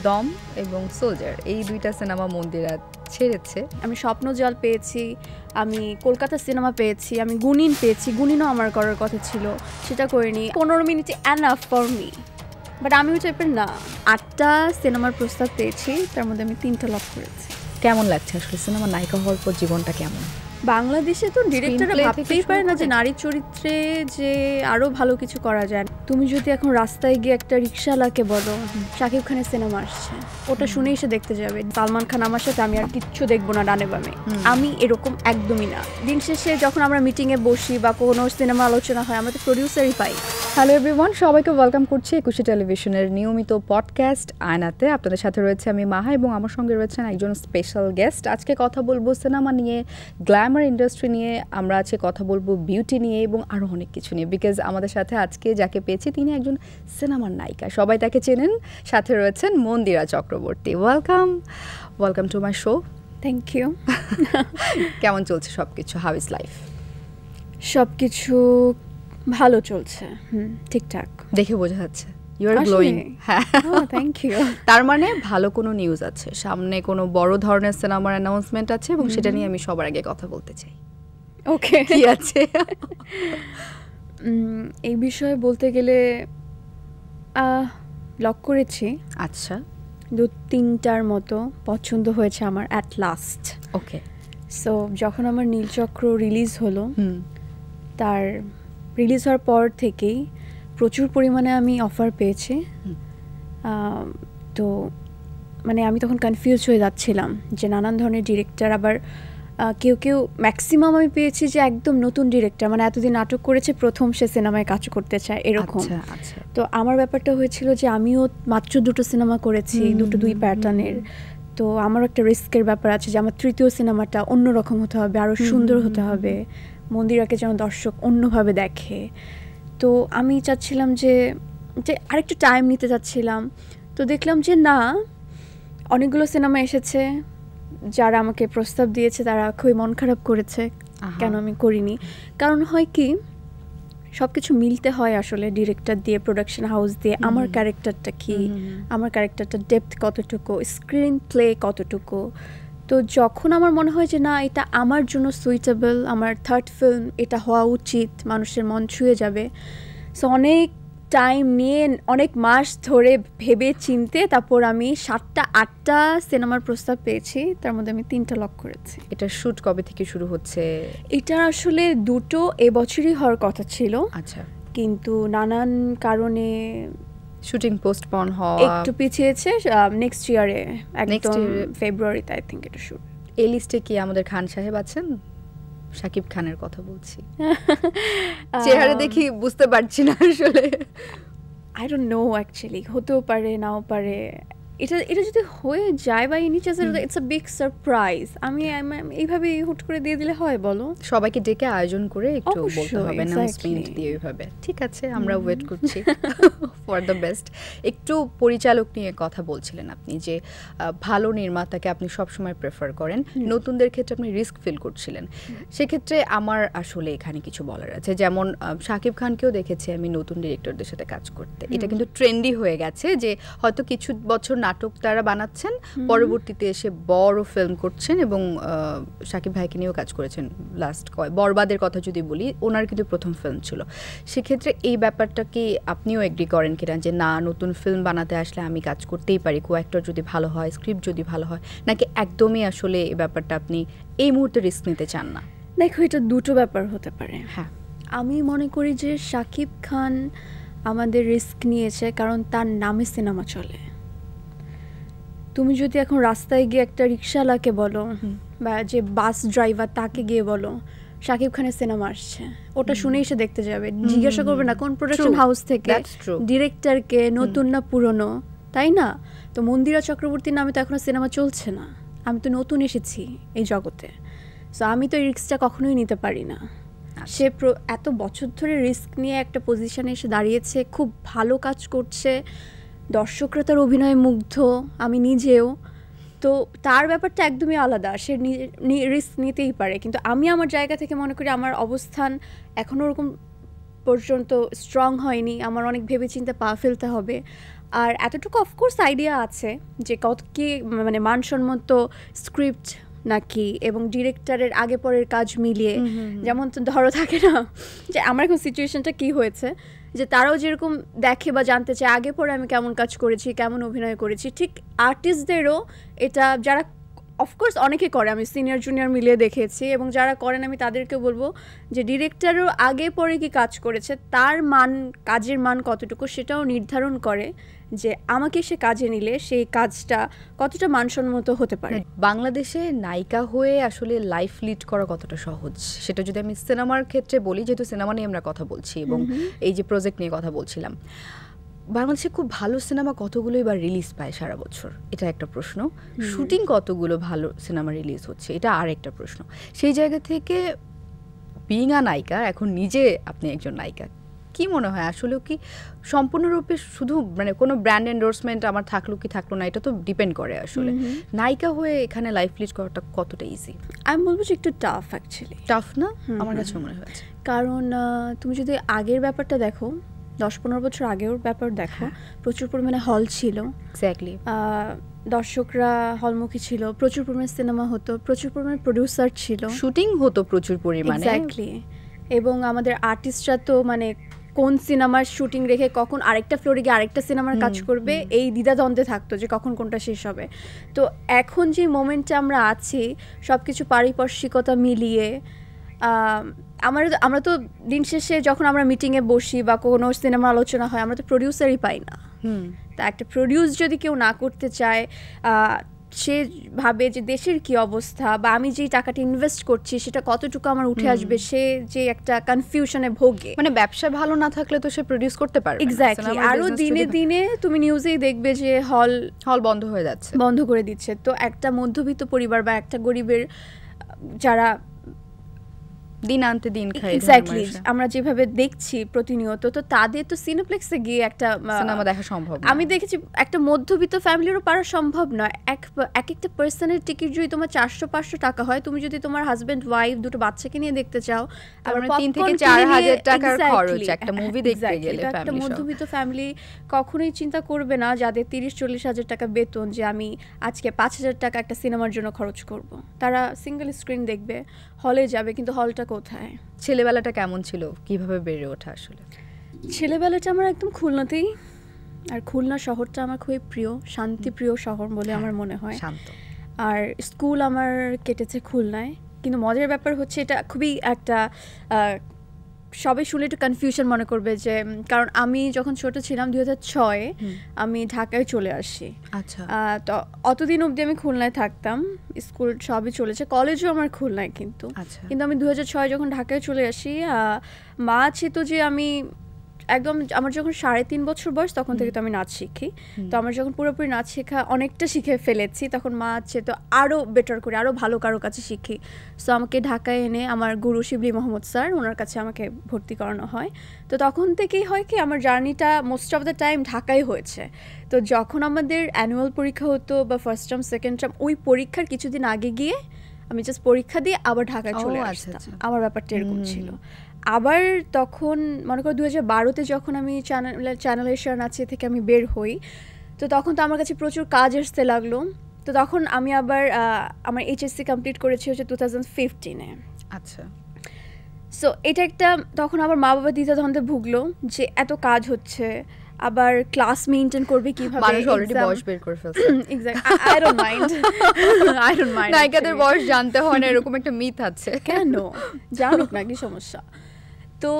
দম এবং সোলজার, এই দুইটা সিনেমা মন্দিরা ছেড়েছে। আমি স্বপ্নজল পেয়েছি, আমি কলকাতা সিনেমা পেয়েছি, আমি গুনিন পেয়েছি। গুনিনও আমার করার কথা ছিল, সেটা করিনি। 15 মিনিটে এনাফ ফর মি, বাট আমি ওই টাইপের না। 8টা সিনেমার প্রস্তাব পেয়েছি, তার মধ্যে আমি 3টা লক করেছি। কেমন লাগছে আসলে সিনেমা নায়িকা হওয়ার পর জীবনটা কেমন? বাংলাদেশে তো ডিরেক্টররা ভাবতেই পারে না যে নারী চরিত্রে যে আরো ভালো কিছু করা যায়। তুমি যদি এখন রাস্তায় গিয়ে একটা রিক্সাওয়ালাকে বলো শাকিব খানের সিনেমা আসছে, ওটা শুনেই সে দেখতে যাবে। সালমান খান আমার সাথে, আমি আর কিচ্ছু দেখবো না ডানে বামে। আমি এরকম একদমই না। দিন শেষে যখন আমরা মিটিংয়ে বসি বা কোনো সিনেমা আলোচনা হয়, আমরা তো প্রডিউসারই পাই। হ্যালো এভরিওয়ান, সবাইকে ওয়েলকাম করছি একুশে টেলিভিশনের নিয়মিত পডকাস্ট আয়নাতে। আপনাদের সাথে রয়েছে আমি মাহা এবং আমার সঙ্গে রয়েছেন একজন স্পেশাল গেস্ট। আজকে কথা বলবো সিনেমা নিয়ে, গ্ল্যামার ইন্ডাস্ট্রি নিয়ে, আমরা আজকে কথা বলবো বিউটি নিয়ে এবং আরও অনেক কিছু নিয়ে। বিকজ আমাদের সাথে আজকে যাকে পেয়েছি তিনি একজন সিনেমার নায়িকা, সবাই তাকে চেনেন। সাথে রয়েছেন Mandira Chakraborty. Welcome to my show. Thank you. কেমন চলছে সব কিছু? How is life? সব কিছু ভালো চলছে, ঠিকঠাক। দেখে বোঝা যাচ্ছে ইউ আর গ্লোয়িং। হ্যাঁ, থ্যাংক ইউ। তার মানে ভালো কোনো নিউজ আছে সামনে, কোনো বড় ধরনের সিনেমার অ্যানাউন্সমেন্ট আছে এবং সেটা নিয়ে আমি সবার আগে কথা বলতে চাই। ওকে, কি আছে? এই বিষয়ে বলতে গেলে লক করেছি। আচ্ছা, 2-3টার মতো পছন্দ হয়েছে আমার অ্যাট লাস্ট। ওকে। সো যখন আমার নীলচক্র রিলিজ হলো, তার রিলিজ হওয়ার পর থেকেই প্রচুর পরিমাণে আমি অফার পেয়েছি। তো মানে আমি তখন কনফিউজ হয়ে যাচ্ছিলাম যে নানান ধরনের ডিরেক্টর, আবার কেউ ম্যাক্সিমাম আমি পেয়েছি যে একদম নতুন ডিরেক্টর, মানে এতদিন নাটক করেছে, প্রথম সে সিনেমায় কাজ করতে চায় এরকম। তো আমার ব্যাপারটা হয়েছিল যে আমিও মাত্র 2টো সিনেমা করেছি, 2 প্যাটার্নের। তো আমার একটা রিস্কের ব্যাপার আছে যে আমার তৃতীয় সিনেমাটা অন্যরকম হতে হবে, আরও সুন্দর হতে হবে, মন্দিরাকে যেন দর্শক অন্যভাবে দেখে। তো আমি চাচ্ছিলাম যে আরেকটু টাইম নিতে চাচ্ছিলাম। তো দেখলাম যে না, অনেকগুলো সিনেমা এসেছে, যারা আমাকে প্রস্তাব দিয়েছে তারা খুবই মন খারাপ করেছে কেন আমি করিনি। কারণ হয় কি, সব কিছু মিলতে হয় আসলে, ডিরেক্টর দিয়ে, প্রোডাকশন হাউস দিয়ে, আমার ক্যারেক্টারটা কি, আমার ক্যারেক্টারটা ডেপথ কতটুকু, স্ক্রিন প্লে কতটুকু। তো যখন আমার মনে হয় যে না, এটা আমার জন্য সুইটেবল, আমার থার্ড ফিল্ম এটা হওয়া উচিত, মানুষের মন ছুঁয়ে যাবে, সো অনেক টাইম নিয়ে, অনেক মাস ধরে ভেবে চিনতে তারপর আমি 7টা-8টা সিনেমার প্রস্তাব পেয়েছি, তার মধ্যে আমি 3টা লক করেছি। এটা শুট কবে থেকে শুরু হচ্ছে? এটা আসলে 2টো এবছরই হওয়ার কথা ছিল। আচ্ছা, কিন্তু নানান কারণে শুটিং পোস্টপন হওয়া, একটু পিছিয়েছে। নেক্সট ইয়ারে, একদম ফেব্রুয়ারিতে আই থিঙ্ক এটা শুট। এই লিস্টে কি আমাদের খান সাহেব আছেন? শাকিব খানের কথা বলছি। চেহারা দেখি বুঝতে পারছি না আসলে। আই ডোন্ট নো অ্যাকচুয়ালি, হতেও পারে নাও পারে। এটা যদি হয়ে যায় বা any chance, it's a big surprise. আমি এইভাবে হুট করে দিয়ে দিলে হয় বলো? সবাইকে ডেকে আয়োজন করে একটু বলতে হবে, অ্যানাউন্সমেন্ট দিয়ে এইভাবে। ঠিক আছে, আমরা ওয়েট করছি ফর দ্য বেস্ট। একটু পরিচালক নিয়ে কথা বলছিলেন আপনি, যে ভালো নির্মাতাকে আপনি সবসময় প্রেফার করেন, নতুনদের ক্ষেত্রে আপনি রিস্ক ফিল করছিলেন। সেক্ষেত্রে আমার আসলে এখানে কিছু বলার আছে। যেমন শাকিব খানকেও দেখেছি আমি নতুন ডিরেক্টরদের সাথে কাজ করতে। এটা কিন্তু ট্রেন্ডি হয়ে গেছে যে হয়তো কিছু বছর নাটক তারা বানাচ্ছেন, পরবর্তীতে এসে বড় ফিল্ম করছেন। এবং শাকিব ভাইকে নিয়েও কাজ করেছেন লাস্ট বরবাদের কথা যদি বলি, ওনার কিন্তু প্রথম ফিল্ম ছিল। সেক্ষেত্রে এই ব্যাপারটা কি আপনিও এগ্রি করেন কিনা, যে না, নতুন ফিল্ম বানাতে আসলে আমি কাজ করতেই পারি, কো অ্যাক্টর যদি ভালো হয়, স্ক্রিপ্ট যদি ভালো হয়, নাকি একদমই আসলে এই ব্যাপারটা আপনি এই মুহূর্তে রিস্ক নিতে চান না? দেখো, এটা 2টো ব্যাপার হতে পারে। হ্যাঁ, আমি মনে করি যে শাকিব খান আমাদের রিস্ক নিয়েছে কারণ তার নামে সিনেমা চলে। তুমি যদি এখন রাস্তায় গিয়ে একটা রিক্সাওয়ালাকে বলো বা যে বাস ড্রাইভার তাকে গিয়ে বলো শাকিব খানের সিনেমা আসছে, ওটা শুনেই সে দেখতে যাবে, জিজ্ঞাসা করবে না কোন প্রোডাকশন হাউস থেকে, ডিরেক্টরকে, নতুন না পুরনো, তাই না? তো মন্দিরা চক্রবর্তীর নামে তো এখনো সিনেমা চলছে না, আমি তো নতুন এসেছি এই জগতে, সো আমি তো এই রিস্কটা কখনোই নিতে পারি না। সে এত বছর ধরে রিস্ক নিয়ে একটা পজিশনে এসে দাঁড়িয়েছে, খুব ভালো কাজ করছে, দর্শকরা তার অভিনয়ে মুগ্ধ, আমি নিজেও। তো তার ব্যাপারটা একদমই আলাদা, সে রিস্ক নিতেই পারে। কিন্তু আমি আমার জায়গা থেকে মনে করি আমার অবস্থান এখনও ওরকম পর্যন্ত স্ট্রং হয়নি, আমার অনেক ভেবেচিন্তে পা ফেলতে হবে। আর এতটুকু অফকোর্স আইডিয়া আছে যে কত কি মানে মানসম্মত স্ক্রিপ্ট নাকি এবং ডিরেক্টরের আগে পরের কাজ মিলিয়ে, যেমন তো ধরো থাকে না যে আমার এখন সিচুয়েশনটা কি হয়েছে, যে তারাও যেরকম দেখে বা জানতে চায় আগে পরে আমি কেমন কাজ করেছি, কেমন অভিনয় করেছি, ঠিক আর্টিস্টদেরও এটা যারা অফকোর্স অনেকে করে, আমি সিনিয়র জুনিয়র মিলিয়ে দেখেছি, এবং যারা করেন আমি তাদেরকে বলবো যে ডিরেক্টরও আগে পরে কি কাজ করেছে, তার মান, কাজের মান কতটুকু সেটাও নির্ধারণ করে যে আমাকে সে কাজে নিলে সেই কাজটা কতটা মানসম্মত হতে পারে। বাংলাদেশে নায়িকা হয়ে আসলে লাইফ লিড করা কতটা সহজ, সেটা যদি আমি সিনেমার ক্ষেত্রে বলি, যেহেতু সিনেমা নিয়ে আমরা কথা বলছি এবং এই যে প্রজেক্ট নিয়ে কথা বলছিলাম, বাংলাদেশে খুব ভালো সিনেমা কতগুলোই বা রিলিজ পায় সারা বছর, এটা একটা প্রশ্ন। শুটিং কতগুলো ভালো সিনেমা রিলিজ হচ্ছে, এটা আর একটা প্রশ্ন। সেই জায়গা থেকে বিইং আ নায়িকা, এখন নিজে আপনি একজন নায়িকা, কি মনে হয় আসলেও কি সম্পূর্ণরূপে শুধু মানে কোনো ব্র্যান্ড এন্ডোর্সমেন্ট আমার থাকলো কি থাকলো না, এটা তো ডিপেন্ড করে আসলে নায়িকা হয়ে এখানে লাইফ লিড করাটা কতটা ইজি? আমি বলবো যে একটু টাফ, অ্যাকচুয়ালি টাফ না, আমার কাছে মনে হয়েছে। কারণ তুমি যদি আগের ব্যাপারটা দেখো, 10-15 বছর আগের ব্যাপার দেখো, প্রচুর পরিমাণে হল ছিল, এক্স্যাক্টলি, দর্শকরা হলমুখী ছিল, প্রচুর পরিমাণে সিনেমা হতো, প্রচুর পরিমাণে প্রডিউসার ছিল, শুটিং হতো প্রচুর পরিমাণে, এক্স্যাক্টলি। এবং আমাদের আর্টিস্টরা তো মানে কোন সিনেমার শুটিং রেখে কখন আরেকটা ফ্লোরে গিয়ে আরেকটা সিনেমার কাজ করবে এই দ্বিধাদ্বন্দ্বে থাকতো যে কখন কোনটা শেষ হবে। তো এখন যে মোমেন্টে আমরা আছি, সব কিছু পারিপার্শ্বিকতা মিলিয়ে আমরা তো দিন শেষে যখন আমরা মিটিংয়ে বসি বা কোনো সিনেমা আলোচনা হয়, আমরা তো প্রডিউসারই পাই না। তা একটা প্রডিউস যদি কেউ না করতে চায়, সে ভাবে যে দেশের কি অবস্থা বা আমি যেই টাকাটা ইনভেস্ট করছি সেটা কতটুকু আমার উঠে আসবে, সে যে একটা কনফিউশনে ভোগে। মানে ব্যবসা ভালো না থাকলে তো সে প্রডিউস করতে পারবে না। এক্স্যাক্টলি। আরো দিনে দিনে তুমি নিউজেই দেখবে যে হল বন্ধ হয়ে যাচ্ছে, বন্ধ করে দিচ্ছে। তো একটা মধ্যবিত্ত পরিবার বা একটা গরিবের যারা দিন আনতে দিন খায়, এক্স্যাক্টলি, আমরা যেভাবে দেখছি প্রতিনিয়ত, তো তাদের তো সিনেপ্লেক্সে গিয়ে একটা সিনেমা দেখা সম্ভব না। আমি দেখেছি একটা মধ্যবিত্ত ফ্যামিলিরও পারা সম্ভব নয়। এক একটা পার্সনের টিকিট যদি তোমার 400-500 টাকা হয়, তুমি যদি তোমার হাজবেন্ড ওয়াইফ দুটো বাচ্চাকে নিয়ে দেখতে চাও, আবার 3 থেকে 4,000 টাকার খরচ একটা মুভি দেখতে গেলে। একটা মধ্যবিত্ত ফ্যামিলি কখনোই চিন্তা করবে না যাদের 30-40 হাজার টাকা বেতন যে আমি আজকে 5,000 টাকা একটা সিনেমার জন্য খরচ করব। তারা সিঙ্গেল স্ক্রিন দেখবে, হলে যাবে, কিন্তু হলটা কোথায়? ছেলেবেলাটা কেমন ছিল, কিভাবে বেড়ে ওঠা? আসলে ছেলেবেলাটা আমার একদম খুলনাতেই, আর খুলনা শহরটা আমার খুবই প্রিয়, শান্তিপ্রিয় শহর বলে আমার মনে হয়। শান্ত। আর স্কুল আমার কেটেছে খুলনায়। কিন্তু মজার ব্যাপার হচ্ছে, এটা খুবই একটা সবাই শুনলে একটু কনফিউশন মনে করবে যে, কারণ আমি যখন ছোট ছিলাম 2006-এ আমি ঢাকায় চলে আসি। আচ্ছা। তো অতদিন অবধি আমি খুলনায় থাকতাম, স্কুল সবই চলেছে, কলেজও আমার খুলনায়। কিন্তু আমি 2006 যখন ঢাকায় চলে আসি, মা আছে তো যে আমি একদম, আমার যখন 3.5 বছর বয়স তখন থেকে তো আমি নাচ শিখি। তো আমার যখন পুরোপুরি নাচ শেখা অনেকটা শিখে ফেলেছি, তখন মা আছে তো আরও বেটার করে আরও ভালো কারো কাছে শিখি। সো আমাকে ঢাকায় এনে আমার গুরু শিবলি মোহাম্মদ স্যার, ওনার কাছে আমাকে ভর্তি করানো হয়। তো তখন থেকেই হয় কি আমার জার্নিটা মোস্ট অফ দ্য টাইম ঢাকায় হয়েছে। তো যখন আমাদের অ্যানুয়াল পরীক্ষা হতো বা ফার্স্ট টার্ম সেকেন্ড টার্ম, ওই পরীক্ষার কিছুদিন আগে গিয়ে আমি জাস্ট পরীক্ষা দিয়ে আবার ঢাকায় চলে আসতাম। আমার ব্যাপারটা এরকম ছিল। আবার তখন মনে করো 2012-তে যখন আমি চ্যানেল এশিয়া নাচে থেকে আমি বের হই, তো তখন তো আমার কাছে প্রচুর কাজ আসতে লাগলো। তো তখন আমি আবার আমার এইচএসসি কমপ্লিট করেছি হচ্ছে 2015-এ। আচ্ছা। সো এটা একটা, তখন আবার মা বাবা দ্বিধাদ্বন্দ্বে ভুগলো যে এত কাজ হচ্ছে, আবার ক্লাস মেইনটেইন করবে কিভাবে, মানুষ অলরেডি বয়স বের করে ফেলছে। এক্স্যাক্টলি, আই ডোন্ট মাইন্ড নায়িকাদের বয়স জানতে হয় না, এরকম একটা মিথ আছে। কেন জানুক না, কি সমস্যা? তো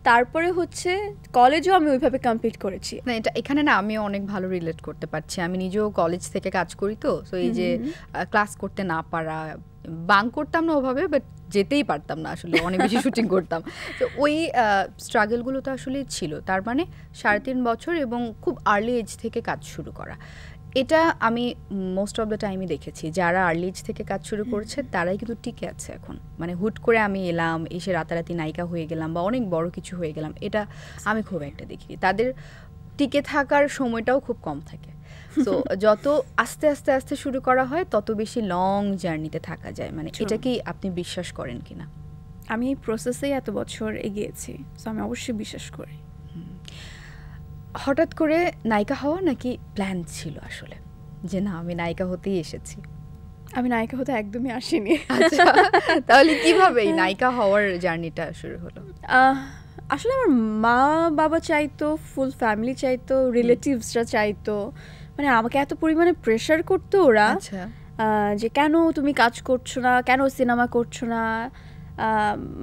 তারপরে হচ্ছে কলেজও আমি ওইভাবে কমপ্লিট করেছি। না, এটা এখানে না আমি অনেক ভালো রিলেট করতে পারছি। আমি নিজেও কলেজ থেকে কাজ করি, তো এই যে ক্লাস করতে না পারা, বাং করতাম না ওভাবে, বাট যেতেই পারতাম না আসলে, অনেক বেশি শুটিং করতাম। তো ওই স্ট্রাগলগুলো তো আসলে ছিল। তার মানে 3.5 বছর এবং খুব আর্লি এজ থেকে কাজ শুরু করা, এটা আমি মোস্ট অফ দ্য টাইমই দেখেছি যারা আর্লি এজ থেকে কাজ শুরু করেছে তারাই কিন্তু টিকে আছে এখন। মানে হুট করে আমি এলাম, এসে রাতারাতি নায়িকা হয়ে গেলাম বা অনেক বড় কিছু হয়ে গেলাম, এটা আমি খুব একটা দেখি। তাদের টিকে থাকার সময়টাও খুব কম থাকে। তো যত আস্তে আস্তে আস্তে শুরু করা হয় তত বেশি লং জার্নিতে থাকা যায়। মানে এটা কি আপনি বিশ্বাস করেন কিনা? আমি এই প্রসেসেই এত বছর এগিয়েছি, সো আমি অবশ্যই বিশ্বাস করি। হঠাৎ করে নায়িকা হওয়া নাকি প্ল্যান ছিল আসলে, যে না আমি নায়িকা হতেই এসেছি? আমি নায়িকা হতে একদমই আসিনি। আচ্ছা, তাহলে কিভাবে এই নায়িকা হওয়ার জার্নিটা শুরু হলো? আসলে আমার মা বাবা চাইতো, ফুল ফ্যামিলি চাইতো, রিলেটিভসরা চাইতো, মানে আমাকে এত পরিমাণে প্রেশার করতো ওরা যে কেন তুমি কাজ করছো না, কেন সিনেমা করছো না।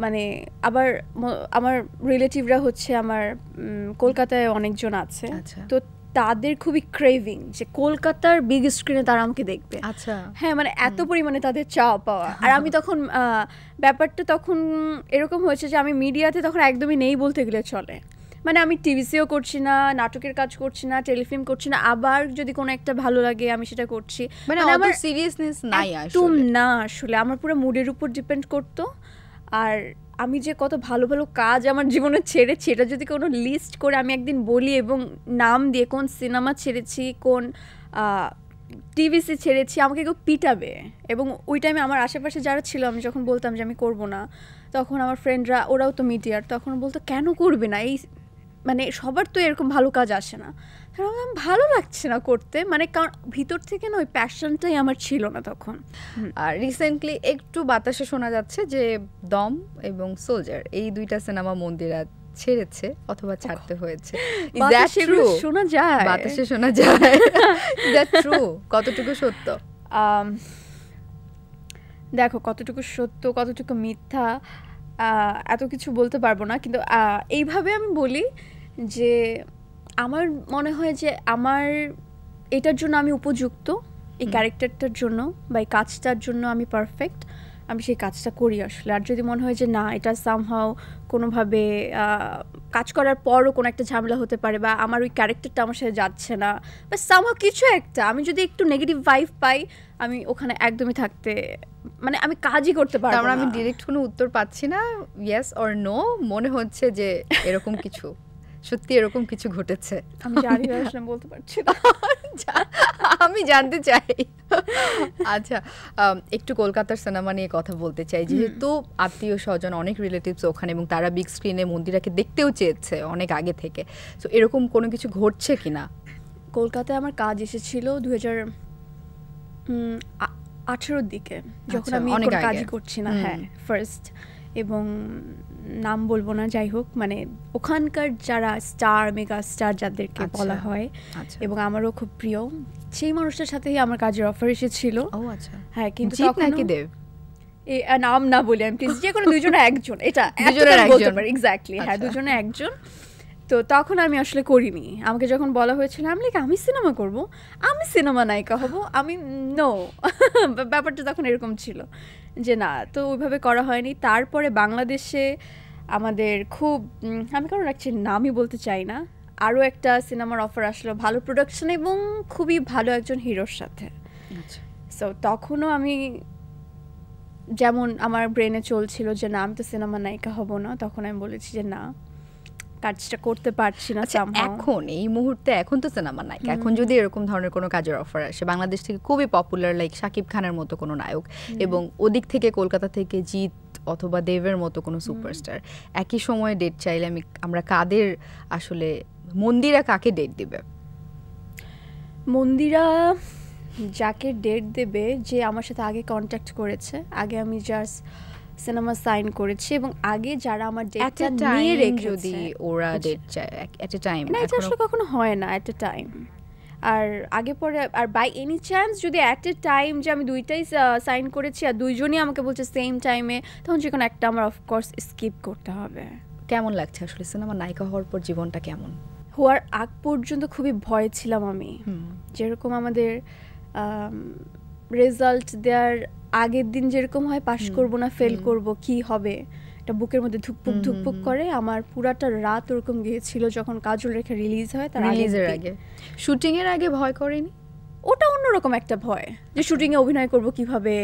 মানে আবার আমার রিলেটিভরা হচ্ছে আমার কলকাতায় অনেকজন আছে, তো তাদের খুবই ক্রেভিং যে কলকাতার বিগ স্ক্রিনে তারা আমাকে দেখবে। আচ্ছা, হ্যাঁ, মানে এত পরিমাণে তাদের চাওয়া পাওয়া। আর আমি তখন ব্যাপারটা তখন এরকম হয়েছে যে আমি মিডিয়াতে তখন একদমই নেই বলতে গেলে চলে। মানে আমি টিভিসিও করছি না, নাটকের কাজ করছি না, টেলিফিল্ম করছি না, আবার যদি কোনো একটা ভালো লাগে আমি সেটা করছি, মানে আমার সিরিয়াসনেস নাই একদম না। আসলে আমার পুরো মুডের উপর ডিপেন্ড করতো। আর আমি যে কত ভালো ভালো কাজ আমার জীবনে ছেড়েছি, এটা যদি কোনো লিস্ট করে আমি একদিন বলি এবং নাম দিয়ে কোন সিনেমা ছেড়েছি, কোন টিভিসি ছেড়েছি, আমাকে কেউ পিটাবে। এবং ওই টাইমে আমার আশেপাশে যারা ছিল, আমি যখন বলতাম যে আমি করব না, তখন আমার ফ্রেন্ডরা, ওরাও তো মিডিয়ার, তখন বলতো কেন করবে না, এই মানে সবার তো এরকম ভালো কাজ আসে না। আমার ভালো লাগছে না করতে, মানে কারণ ভিতর থেকে না ওই প্যাশনটাই আমার ছিল না তখন। আর রিসেন্টলি একটু বাতাসে শোনা যাচ্ছে যে দম এবং সোলজার এই দুইটা সিনেমা মন্দিরা ছেড়েছে অথবা ছাড়তে হয়েছে। Is that true? শোনা যায়, বাতাসে শোনা যায়। Is that true? কতটুকু সত্য? দেখো, কতটুকু সত্য কতটুকু মিথ্যা এত কিছু বলতে পারবো না, কিন্তু এইভাবে আমি বলি যে আমার মনে হয় যে আমার এটার জন্য আমি উপযুক্ত, এই ক্যারেক্টারটার জন্য বা এই কাজটার জন্য আমি পারফেক্ট, আমি সেই কাজটা করি আসলে। আর যদি মনে হয় যে না, এটা সামহাও কোনোভাবে কাজ করার পরও কোনো একটা ঝামেলা হতে পারে, বা আমার ওই ক্যারেক্টারটা আমার সাথে যাচ্ছে না, বা সামহাও কিছু একটা, আমি যদি একটু নেগেটিভ ভাইব পাই, আমি ওখানে একদমই থাকতে, মানে আমি কাজই করতে পারবো না। আমি ডিরেক্ট কোনো উত্তর পাচ্ছি না, ইয়েস অর নো। মনে হচ্ছে যে এরকম কিছু, সত্যি এরকম কিছু ঘটেছে। আমি জানি না, আসলে বলতে পারছি না। আমি জানতে চাই। আচ্ছা, একটু কলকাতার সিনেমা নিয়ে কথা বলতে চাই, যেহেতু আত্মীয় স্বজন অনেক রিলেটিভস ওখানে এবং তারা বিগ স্ক্রিনে মন্দিরাকে দেখতেও চেয়েছে অনেক আগে থেকে, তো এরকম কোনো কিছু ঘটছে কিনা? কলকাতায় আমার কাজ এসেছিল 2018-র দিকে, যখন আমি কোনো কাজই করছি না। হ্যাঁ, ফার্স্ট, এবং নাম বলবো না, যাই হোক, মানে ওখানকার যারা স্টার, মেগা স্টার যাদেরকে বলা হয়, এবং আমারও খুব প্রিয়, সেই মানুষটার সাথেই আমার কাজের অফার এসেছিল। হ্যাঁ, কিন্তু নাম না বলি আমি প্লিজ, যে কোনো দুজনে একজন, এটা বলতে পারি এক্স্যাক্টলি। হ্যাঁ, দুজনে একজন। তো তখন আমি আসলে করিনি। আমাকে যখন বলা হয়েছিল, আমি আমি সিনেমা করব, আমি সিনেমা নায়িকা হব, আমি নো, ব্যাপারটা তখন এরকম ছিল যে না, তো ওইভাবে করা হয়নি। তারপরে বাংলাদেশে আমাদের খুব, আমি কারণ অ্যাকচুয়ালি নামই বলতে চাই না, আরও একটা সিনেমার অফার আসলো, ভালো প্রোডাকশন এবং খুবই ভালো একজন হিরোর সাথে। সো তখনও আমি, যেমন আমার ব্রেনে চলছিল যে না, আমি তো সিনেমা নায়িকা হব না, তখন আমি বলেছি যে না, কাজটা করতে পারছি না। এখন এই মুহূর্তে এখন তো সিনেমা নায়ক, এখন যদি এরকম ধরনের কোনো কাজের অফার আসে বাংলাদেশ থেকে, খুবই পপুলার, লাইক শাকিব খানের মতো কোনো নায়ক, এবং ওদিক থেকে কলকাতা থেকে জিৎ অথবা দেবের মতো কোনো সুপারস্টার, একই সময়ে ডেট চাইলে আমরা কাদের আসলে, মন্দিরা কাকে ডেট দিবে? মন্দিরা যাকে ডেট দেবে, যে আমার সাথে আগে কন্ট্যাক্ট করেছে, আগে আমি জাস্ট সিনেমা সাইন করেছি, এবং আগে যারা আমার ডেটটা নিয়ে রেখেছে, যদি ওরা ডেট চায় এট এ টাইম, না, এটা আসলে কখনো হয় না এট এ টাইম। আর আগে পরে, আর বাই এনি চান্স যদি এট এ টাইম, যে আমি দুইটাই সাইন করেছি আর দুইজনই আমাকে বলছে সেম টাইমে, তখন যে কোনো একটা আমার অফকোর্স স্কিপ করতে হবে। কেমন লাগছে আসলে সিনেমা নায়িকা হওয়ার পর জীবনটা কেমন? হওয়ার আগ পর্যন্ত খুবই ভয় ছিলাম আমি, যেরকম আমাদের রেজাল্ট দেওয়ার আগের দিন যেরকম হয়, পাশ করব না ফেল করব, কি হবে, এটা বুকের মধ্যে ধুকপুক ধুকপুক করে। আমার পুরাটা রাত ওরকম গিয়েছিল যখন কাজল রেখা রিলিজ হয়, তার রিলিজের আগে। শুটিং এর আগে ভয় করেনি? ওটা অন্যরকম একটা ভয়, যে শুটিং এ অভিনয় করব কিভাবে,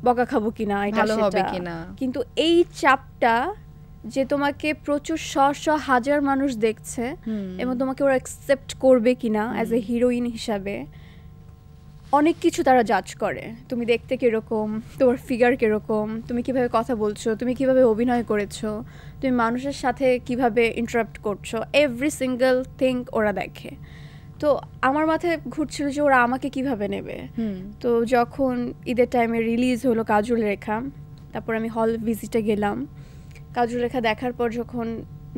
বকা খাবো কিনা, এটা হবে কিনা। কিন্তু এই চাপটা যে তোমাকে প্রচুর হাজার মানুষ দেখছে এবং তোমাকে ওরা অ্যাকসেপ্ট করবে কিনা অ্যাজ এ হিরোইন হিসাবে, অনেক কিছু তারা জাজ করে, তুমি দেখতে কিরকম, তোমার ফিগার কিরকম, তুমি কিভাবে কথা বলছো, তুমি কিভাবে অভিনয় করেছো, তুমি মানুষের সাথে কিভাবে ইন্টারাক্ট করছো, এভরি সিঙ্গেল থিং ওরা দেখে। তো আমার মাথায় ঘুরছিল যে ওরা আমাকে কিভাবে নেবে। তো যখন ঈদের টাইমে রিলিজ হলো কাজল রেখা, তারপর আমি হল ভিজিটে গেলাম, কাজল রেখা দেখার পর যখন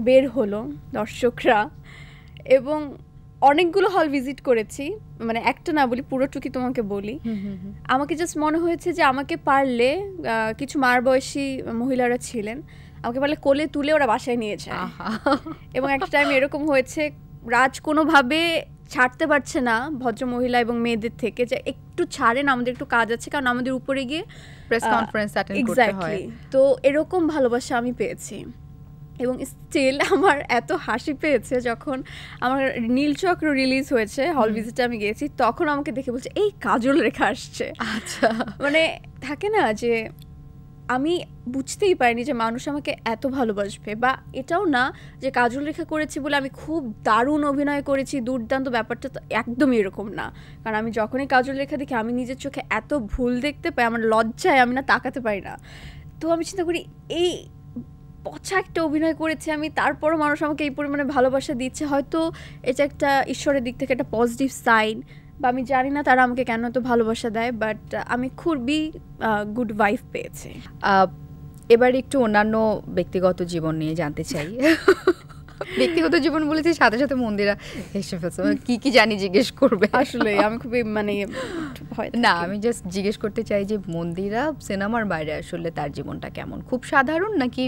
বের হলো দর্শকরা, এবং অনেকগুলো হল ভিজিট করেছি, মানে একটা না বলি পুরোটুকি তোমাকে বলি, আমাকে জাস্ট মনে হয়েছে যে আমাকে পারলে কিছু মার বয়সী মহিলারা ছিলেন, আমাকে পারলে কোলে তুলে ওরা বাসায় নিয়ে যায়। এবং একটা টাইম এরকম হয়েছে রাজ কোনোভাবে ছাড়তে পারছে না ভদ্র মহিলা এবং মেয়েদের থেকে, যে একটু ছাড়েন, আমাদের একটু কাজ আছে, কারণ আমাদের উপরে গিয়ে প্রেস কনফারেন্স অ্যাটেন্ড করতে হয়। তো এরকম ভালোবাসা আমি পেয়েছি। এবং স্টিল আমার এত হাসি পেয়েছে যখন আমার নীলচক্র রিলিজ হয়েছে, হল ভিজিটে আমি গেছি, তখন আমাকে দেখে বলছে এই কাজল রেখা আসছে। আচ্ছা, মানে থাকে না যে আমি বুঝতেই পারিনি যে মানুষ আমাকে এত ভালোবাসবে, বা এটাও না যে কাজল রেখা করেছি বলে আমি খুব দারুণ অভিনয় করেছি, দুর্দান্ত, ব্যাপারটা তো একদমই এরকম না। কারণ আমি যখনই কাজল রেখা দেখি আমি নিজের চোখে এত ভুল দেখতে পাই, আমার লজ্জায় আমি না তাকাতে পারি না। তো আমি চিন্তা করি এই পচা একটা অভিনয় করেছি আমি, তারপরও মানুষ আমাকে এই পরিমাণে ভালোবাসা দিচ্ছে, হয়তো এটা একটা ঈশ্বরের দিক থেকে একটা পজিটিভ সাইন, বা আমি জানি না তারা আমাকে কেন এত ভালোবাসা দেয়, বাট আমি খুবই গুড ভাইব পেয়েছি। এবার একটু অন্যান্য ব্যক্তিগত জীবন নিয়ে জানতে চাই। ব্যক্তিগত জীবন বলেছি, সাথে সাথে মন্দিরা হেসে ফেলছে, কি কি জানি জিজ্ঞেস করবে। আসলে আমি খুবই মানে না, আমি জাস্ট জিজ্ঞেস করতে চাই যে মন্দিরা সিনেমার বাইরে আসলে তার জীবনটা কেমন, খুব সাধারণ নাকি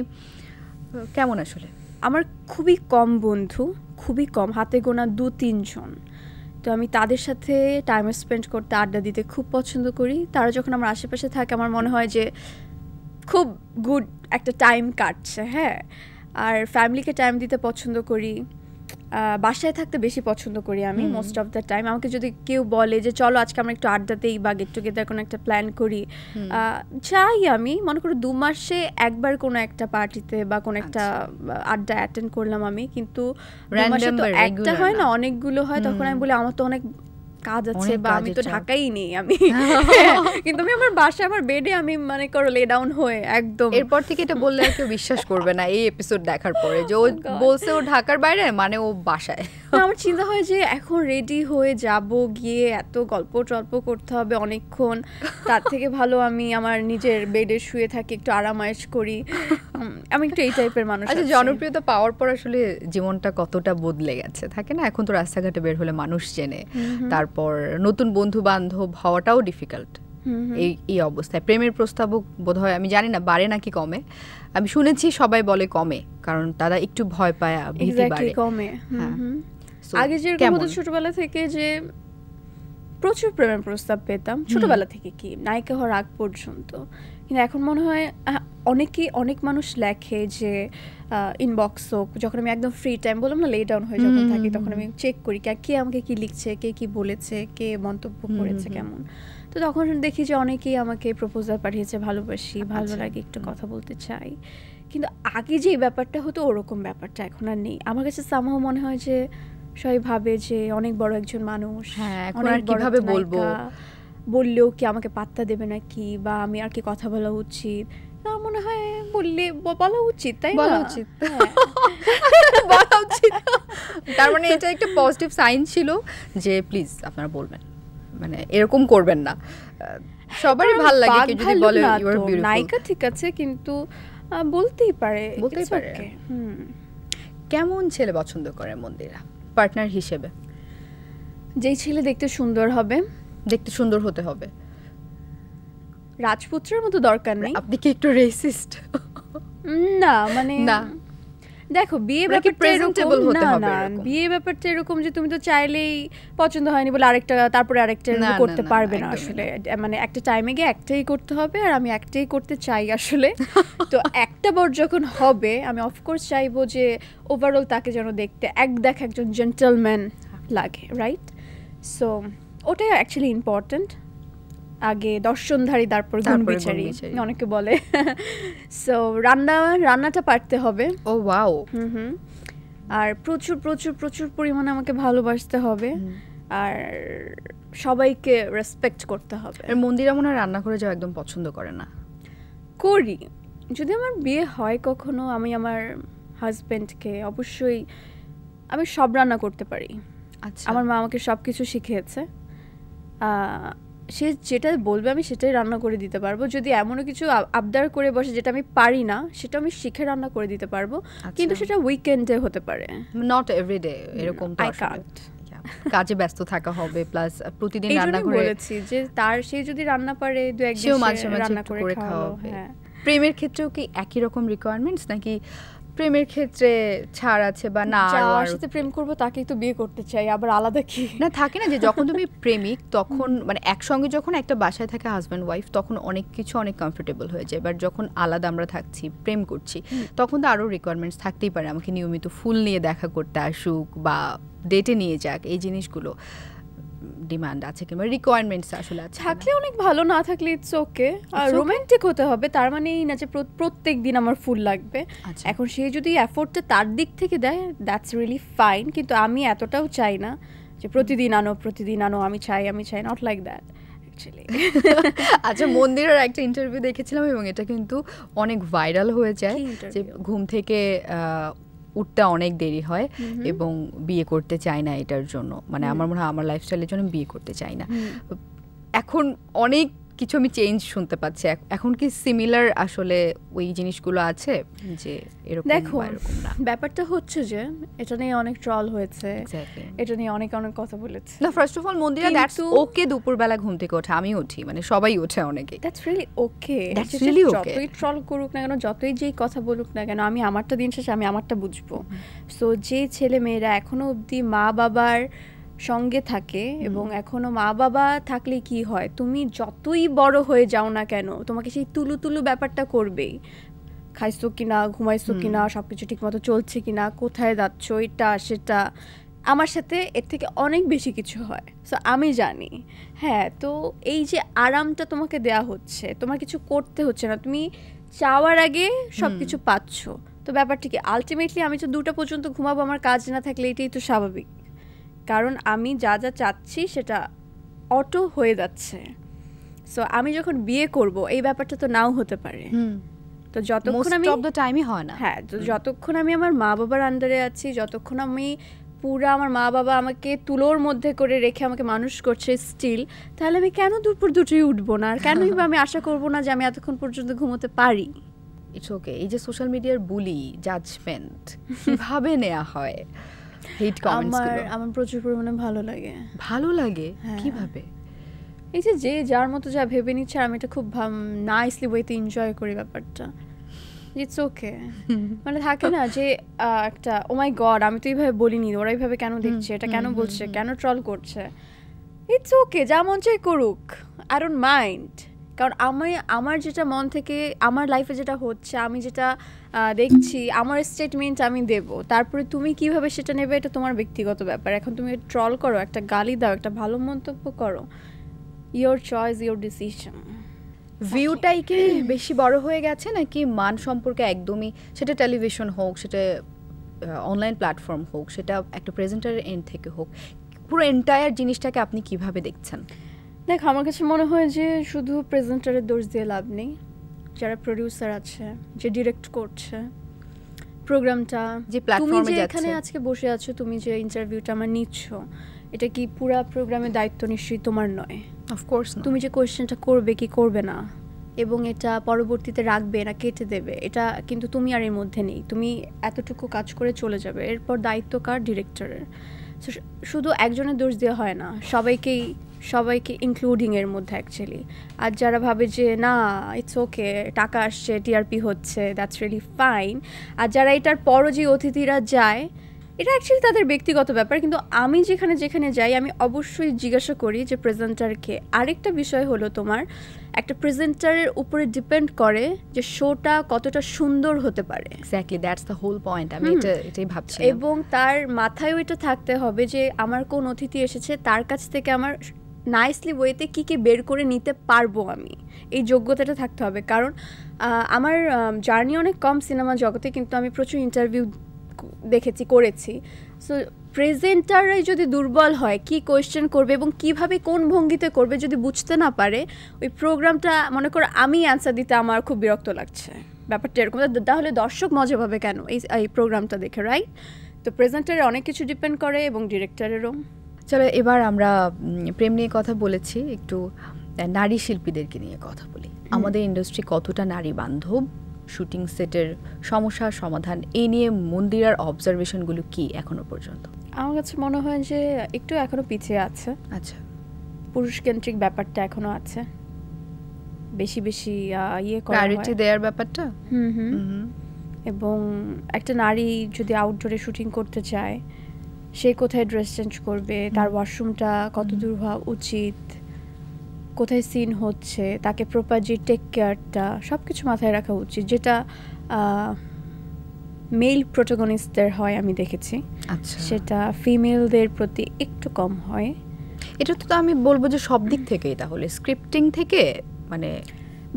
কেমন? আসলে আমার খুবই কম বন্ধু, খুবই কম, হাতে গোনা 2-3 জন। তো আমি তাদের সাথে টাইম স্পেন্ড করতে, আড্ডা দিতে খুব পছন্দ করি। তারা যখন আমার আশেপাশে থাকে আমার মনে হয় যে খুব গুড একটা টাইম কাটছে। হ্যাঁ, আর ফ্যামিলিকে টাইম দিতে পছন্দ করি, বাসায় থাকতে বেশি পছন্দ করি আমি মোস্ট অফ দ্য টাইম। আমাকে যদি কেউ বলে যে চলো আজকে আমরা একটু আড্ডাতেই বা গেট টুগেদার কোনো একটা প্ল্যান করি, চাই আমি মনে করি 2 মাসে একবার কোনো একটা পার্টিতে বা কোনো একটা আড্ডা অ্যাটেন্ড করলাম আমি, কিন্তু 2 মাসে তো একটা হয় না, অনেকগুলো হয়। তখন আমি বলি আমার তো অনেক কাজ আছে, বা আমি তো ঢাকাই নেই আমি, কিন্তু আমি আমার বাসায় আমার বেডে আমি মানে করো লে ডাউন হয়ে একদম। এরপর থেকে এটা বললে আর কেউ বিশ্বাস করবে না এই এপিসোড দেখার পরে যে ও বলছে ও ঢাকার বাইরে, মানে ও বাসায়। আমার চিন্তা হয় যে এখন রেডি হয়ে যাব, গিয়ে এত গল্প টল্প করতে হবে অনেকক্ষণ, তার থেকে ভালো আমি আমার নিজের বেডে শুয়ে থাকি, একটু আরামায়েশ করি। আমি একটু এই টাইপের মানুষ। আচ্ছা, জনপ্রিয়তা পাওয়ার পর আসলে জীবনটা কতটা বদলে গেছে থাকে না? এখন তো রাস্তাঘাটে বের হলে মানুষ চেনে, তারপর নতুন বন্ধু বান্ধব হওয়াটাও ডিফিকাল্ট। এই অবস্থায় প্রেমের প্রস্তাবও বোধহয়, আমি জানি না বাড়ে নাকি কমে, আমি শুনেছি সবাই বলে কমে, কারণ তারা একটু ভয় পায়, ভীতি বাড়ে। কমে। আগে যেরকম হতো ছোটবেলা থেকে যে প্রচুর প্রেমের প্রস্তাব পেতাম, ছোটবেলা থেকে কি নায়িকা হওয়ার আগ পর্যন্ত, কিন্তু এখন মনে হয় অনেক মানুষ লেখে যে ইনবক্স হোক, যখন আমি একদম ফ্রি টাইম বললাম না লে ডাউন হয়ে যখন থাকি, তখন আমি চেক করি কে আমাকে কি লিখছে, কে কি বলেছে, কে মন্তব্য করেছে কেমন। তো তখন দেখি যে অনেকেই আমাকে প্রপোজাল পাঠিয়েছে, ভালোবাসি, ভালো লাগে, একটু কথা বলতে চাই। কিন্তু আগে যে ব্যাপারটা হতো ওরকম ব্যাপারটা এখন আর নেই। আমার কাছে সামহাও মনে হয় যে সবাই ভাবে যে অনেক বড় একজন মানুষ, অনেক কিভাবে বলবো, বললেও কি আমাকে পাত্তা দেবে নাকি, বা আমি আর কি কথা বলা উচিত, না মনে হয় বললে বলা উচিত, তাই বলা উচিত, বলা উচিত। তার মানে এটা একটা পজিটিভ সাইন ছিল যে প্লিজ আপনারা বলবেন, মানে এরকম করবেন না। সবারই ভালো লাগে কেউ যদি বলে ইউ আর বিউটিফুল। নায়িকা ঠিক আছে, কিন্তু বলতেই পারে। কেমন ছেলে পছন্দ করে মন্দিরা পার্টনার হিসেবে? যেই ছেলে দেখতে সুন্দর হবে, দেখতে সুন্দর হতে হবে, রাজপুত্রের মতো দরকার নেই। আপনি কি একটু রেসিস্ট? না মানে না, দেখো বিয়ে ব্যাপারটা প্রেজেন্টেবল হতে হবে। না, বিয়ে ব্যাপারটা এরকম যে তুমি তো চাইলেই পছন্দ হয়নি বলে তারপরে আরেকটা করতে পারবে না আসলে। মানে একটা টাইমে গিয়ে একটাই করতে হবে, আর আমি একটাই করতে চাই আসলে। তো একটা বার যখন হবে আমি অফকোর্স চাইবো যে ওভারঅল তাকে যেন দেখতে একজন জেন্টলম্যান লাগে, রাইট? সো ওটাই অ্যাকচুয়ালি ইম্পর্টেন্ট। আগে দর্শনধারী তারপর গুণবিচারী অনেকে বলে। সো রান্নাটা পারতে হবে। ও ওয়াও। আর প্রচুর প্রচুর প্রচুর পরিমাণে আমাকে ভালোবাসতে হবে। আর সবাইকে রেসপেক্ট করতে হবে। আর মন্দিরা মনে হয় রান্না করে যাওয়া একদম পছন্দ করে না? করি, যদি আমার বিয়ে হয় কখনো, আমি আমার হাজব্যান্ডকে অবশ্যই আমি সব রান্না করতে পারি। আচ্ছা, আমার মা আমাকে সব কিছু শিখিয়েছে, সে যেটা বলবে আমি সেটাই রান্না করে দিতে পারবো। যদি এমনও কিছু আবদার করে বসে যেটা আমি পারি না, সেটা আমি শিখে রান্না করে দিতে পারবো, কিন্তু সেটা উইকেন্ডে হতে পারে, নট এভরিডে। এরকম তো কাজে ব্যস্ত থাকা হবে, প্লাস প্রতিদিন রান্না করে বলেছি যে তার সে যদি রান্না পারে দু একদিন মাঝে মাঝে রান্না করে খাওয়াবে। প্রেমের ক্ষেত্রেও কি একই রকম রিকোয়ারমেন্টস, নাকি প্রেমের ক্ষেত্রে ছাড় আছে বা না? যার সাথে প্রেম করব তাকেই তো বিয়ে করতে চাই, আবার আলাদা কি না থাকে না যে যখন তুমি প্রেমিক তখন মানে একসঙ্গে যখন একটা বাসায় থাকে হাজব্যান্ড ওয়াইফ তখন অনেক কিছু অনেক কমফোর্টেবল হয়ে যায়, বাট যখন আলাদা আমরা থাকছি প্রেম করছি তখন তো আরও রিকোয়ারমেন্টস থাকতেই পারে। আমাকে নিয়মিত ফুল নিয়ে দেখা করতে আসুক বা ডেটে নিয়ে যাক, এই জিনিসগুলো ডিমান্ড আছে কিংবা রিকোয়ারমেন্টস আসলে আছে। থাকলে অনেক ভালো, না থাকলে ইটস ওকে। আর রোমান্টিক হতে হবে, তার মানে এই না যে প্রত্যেক দিন আমার ফুল লাগবে। এখন সে যদি এফোর্টটা তার দিক থেকে দেয় দ্যাটস রিয়েলি ফাইন, কিন্তু আমি এতটাও চাই না যে প্রতিদিন আনো, আমি চাই নট লাইক দ্যাট অ্যাকচুয়ালি। আচ্ছা, মন্দিরের একটা ইন্টারভিউ দেখেছিলাম এবং এটা কিন্তু অনেক ভাইরাল হয়ে যায় যে ঘুম থেকে উঠতে অনেক দেরি হয় এবং বিয়ে করতে চায় না এটার জন্য, মানে আমার মনে হয় আমার লাইফস্টাইলের জন্য বিয়ে করতে চাই না। এখন অনেক কিছু আমি চেঞ্জ শুনতে পাচ্ছি, এখন কি সিমিলার আসলে ওই জিনিসগুলো আছে যে এরকম? দেখো ব্যাপারটা হচ্ছে যে এটা নিয়ে অনেক ট্রল হয়েছে, এটা নিয়ে অনেক কথা বলেছে। না, first of all Mandira that's okay, দুপুরবেলা ঘুম থেকে ওঠে, আমি উঠি, মানে সবাই ওঠে, অনেকে, দ্যাটস রিয়েলি ওকে। যতই ট্রল করুক না কেন, যতই যেই কথা বলুক না কেন, আমি আমারটা দিন শেষে আমি আমারটা বুঝবো। সো যে ছেলে মেয়েরা এখনো অবধি মা বাবার সঙ্গে থাকে এবং এখনো মা বাবা থাকলে কি হয়, তুমি যতই বড় হয়ে যাও না কেন তোমাকে সেই তুলু ব্যাপারটা করবেই। খাইছো কিনা, ঘুমাইছো কিনা, সবকিছু ঠিক মতো চলছে কিনা, কোথায় যাচ্ছ, এটা সেটা, আমার সাথে এর থেকে অনেক বেশি কিছু হয়। সো আমি জানি, হ্যাঁ, তো এই যে আরামটা তোমাকে দেয়া হচ্ছে, তোমার কিছু করতে হচ্ছে না, তুমি চাওয়ার আগে সবকিছু পাচ্ছ। তো ব্যাপারটা কি, আলটিমেটলি আমি তো 2টা পর্যন্ত ঘুমাবো, আমার কাজ না থাকলে এটাই তো স্বাভাবিক, কারণ আমি যা চাচ্ছি সেটা অটো হয়ে যাচ্ছে। সো আমি যখন বিয়ে করব এই ব্যাপারটা তো নাও হতে পারে, তো যতক্ষণ আমি টাইমই হয় না, হ্যাঁ, তো যতক্ষণ আমি আমার মা বাবার আন্ডারে আছি, যতক্ষণ আমি পুরা আমার মা বাবা আমাকে তুলোর মধ্যে করে রেখে আমাকে মানুষ করছে স্টিল, তাহলে আমি কেন দুপুর দুটোই উঠবো না, আর কেনই বা আমি আশা করবো না যে আমি এতক্ষণ পর্যন্ত ঘুমোতে পারি। It's okay. এই যে সোশ্যাল মিডিয়ার বুলি, জাজমেন্ট কিভাবে নেওয়া হয়, হেট কমেন্টসগুলো আমার প্রচুর পরিমাণে ভালো লাগে। কিভাবে? এই যে যার মতো যা ভেবে নিচ্ছে, আমি এটা খুব নাইসলি ওয়েতে এনজয় করি ব্যাপারটা। It's okay. মানে থাকে না যে একটা ও মাই গড, আমি তো এইভাবে বলিনি, ওরা এইভাবে কেন দেখছে, এটা কেন বলছে, কেন ট্রল করছে। ইটস ওকে, যা মন চাই করুক, আই ডোন্ট মাইন্ড। কারণ আমার যেটা মন থেকে, আমার লাইফে যেটা হচ্ছে, আমি যেটা দেখছি, আমার স্টেটমেন্ট আমি দেব, তারপরে তুমি কিভাবে সেটা নেবে এটা তোমার ব্যক্তিগত ব্যাপার। এখন তুমি ট্রল করো, একটা গালি দাও, একটা ভালো মন্তব্য করো, ইয়োর চয়েস, ইয়োর ডিসিশন। ভিউটাই কি বেশি বড় হয়ে গেছে, নাকি মান সম্পর্কে একদমই, সেটা টেলিভিশন হোক, সেটা অনলাইন প্ল্যাটফর্ম হোক, সেটা একটা প্রেজেন্টারের এন্ড থেকে হোক, পুরো এন্টায়ার জিনিসটাকে আপনি কিভাবে দেখছেন? দেখ, আমার কাছে মনে হয় যে শুধু প্রেজেন্টারের দোষ দিয়ে লাভ নেই। যারা প্রডিউসার আছে, যে ডিরেক্ট করছে প্রোগ্রামটা, যে প্ল্যাটফর্মে যাচ্ছে, এখানে আজকে বসে আছো, তুমি যে ইন্টারভিউটা আমার নিচ্ছ, এটা কি পুরা প্রোগ্রামের দায়িত্ব নিশ্চয়ই তোমার নয়। অফকোর্স তুমি যে কোয়েশ্চেনটা করবে কি করবে না এবং এটা পরবর্তীতে রাখবে না কেটে দেবে, এটা কিন্তু তুমি আর এর মধ্যে নেই। তুমি এতটুকু কাজ করে চলে যাবে, এরপর দায়িত্ব কার? ডিরেক্টরের। শুধু একজনের দোষ দেওয়া হয় না, সবাইকে ইনক্লুডিং এর মধ্যে অ্যাকচুয়ালি। আর যারা ভাবে যে না ইটস ওকে, টাকা আসছে, টিআরপি হচ্ছে, দ্যাটস রিয়েলি ফাইন, আর যারা এটার পরও যে অতিথিরা যায়, এটা অ্যাকচুয়ালি তাদের ব্যক্তিগত ব্যাপার। কিন্তু আমি যেখানে যাই, আমি অবশ্যই জিজ্ঞাসা করি যে প্রেজেন্টারকে। আরেকটা বিষয় হলো, তোমার একটা প্রেজেন্টারের উপরে ডিপেন্ড করে যে শোটা কতটা সুন্দর হতে পারে। Exactly, that's the whole point. আমি এটাই ভাবছি। এবং তার মাথায়ও এটা থাকতে হবে যে আমার কোন অতিথি এসেছে, তার কাছ থেকে আমার নাইসলি ওয়েতে কী বের করে নিতে পারবো আমি, এই যোগ্যতাটা থাকতে হবে। কারণ আমার জার্নি অনেক কম সিনেমা জগতে, কিন্তু আমি প্রচুর ইন্টারভিউ করেছি। সো প্রেজেন্টাররাই যদি দুর্বল হয়, কি কোয়েশ্চেন করবে এবং কিভাবে কোন ভঙ্গিতে করবে যদি বুঝতে না পারে, ওই প্রোগ্রামটা মনে করো আমি অ্যান্সার দিতে আমার খুব বিরক্ত লাগছে, ব্যাপারটা এরকম। তাহলে দর্শক মজা পাবে কেন এই প্রোগ্রামটা দেখে, রাইট? তো প্রেজেন্টারে অনেক কিছু ডিপেন্ড করে এবং ডিরেক্টরেরও। চলো এবার আমরা প্রেম নিয়ে কথা বলেছি, একটু নারী শিল্পীদেরকে নিয়ে কথা বলি। আমাদের ইন্ডাস্ট্রি কতটা নারী বান্ধব, শুটিং সেটের সমস্যার সমাধান, এই নিয়ে মন্দিরার অবজারভেশনগুলো কি এখনো পর্যন্ত? আমার কাছে মনে হয় যে একটু এখনো পিছিয়ে আছে। আচ্ছা, পুরুষকেন্দ্রিক ব্যাপারটা এখনো আছে, বেশি বেশি ইয়ে করা প্রায়োরিটি দেওয়ার ব্যাপারটা। এবং একটা নারী যদি আউটডোরে শুটিং করতে চায়, সে কোথায় ড্রেস চেঞ্জ করবে, তার ওয়াশরুমটা কত দূর হওয়া উচিত, কোথায় সিন হচ্ছে, তাকে প্রপার যে টেক কেয়ারটা সব কিছু মাথায় রাখা উচিত, যেটা মেল প্রোটাগনিস্টদের হয় আমি দেখেছি। আচ্ছা, সেটা ফিমেলদের প্রতি একটু কম হয়। এটা তো আমি বলবো যে সব দিক থেকেই, তাহলে স্ক্রিপ্টিং থেকে, মানে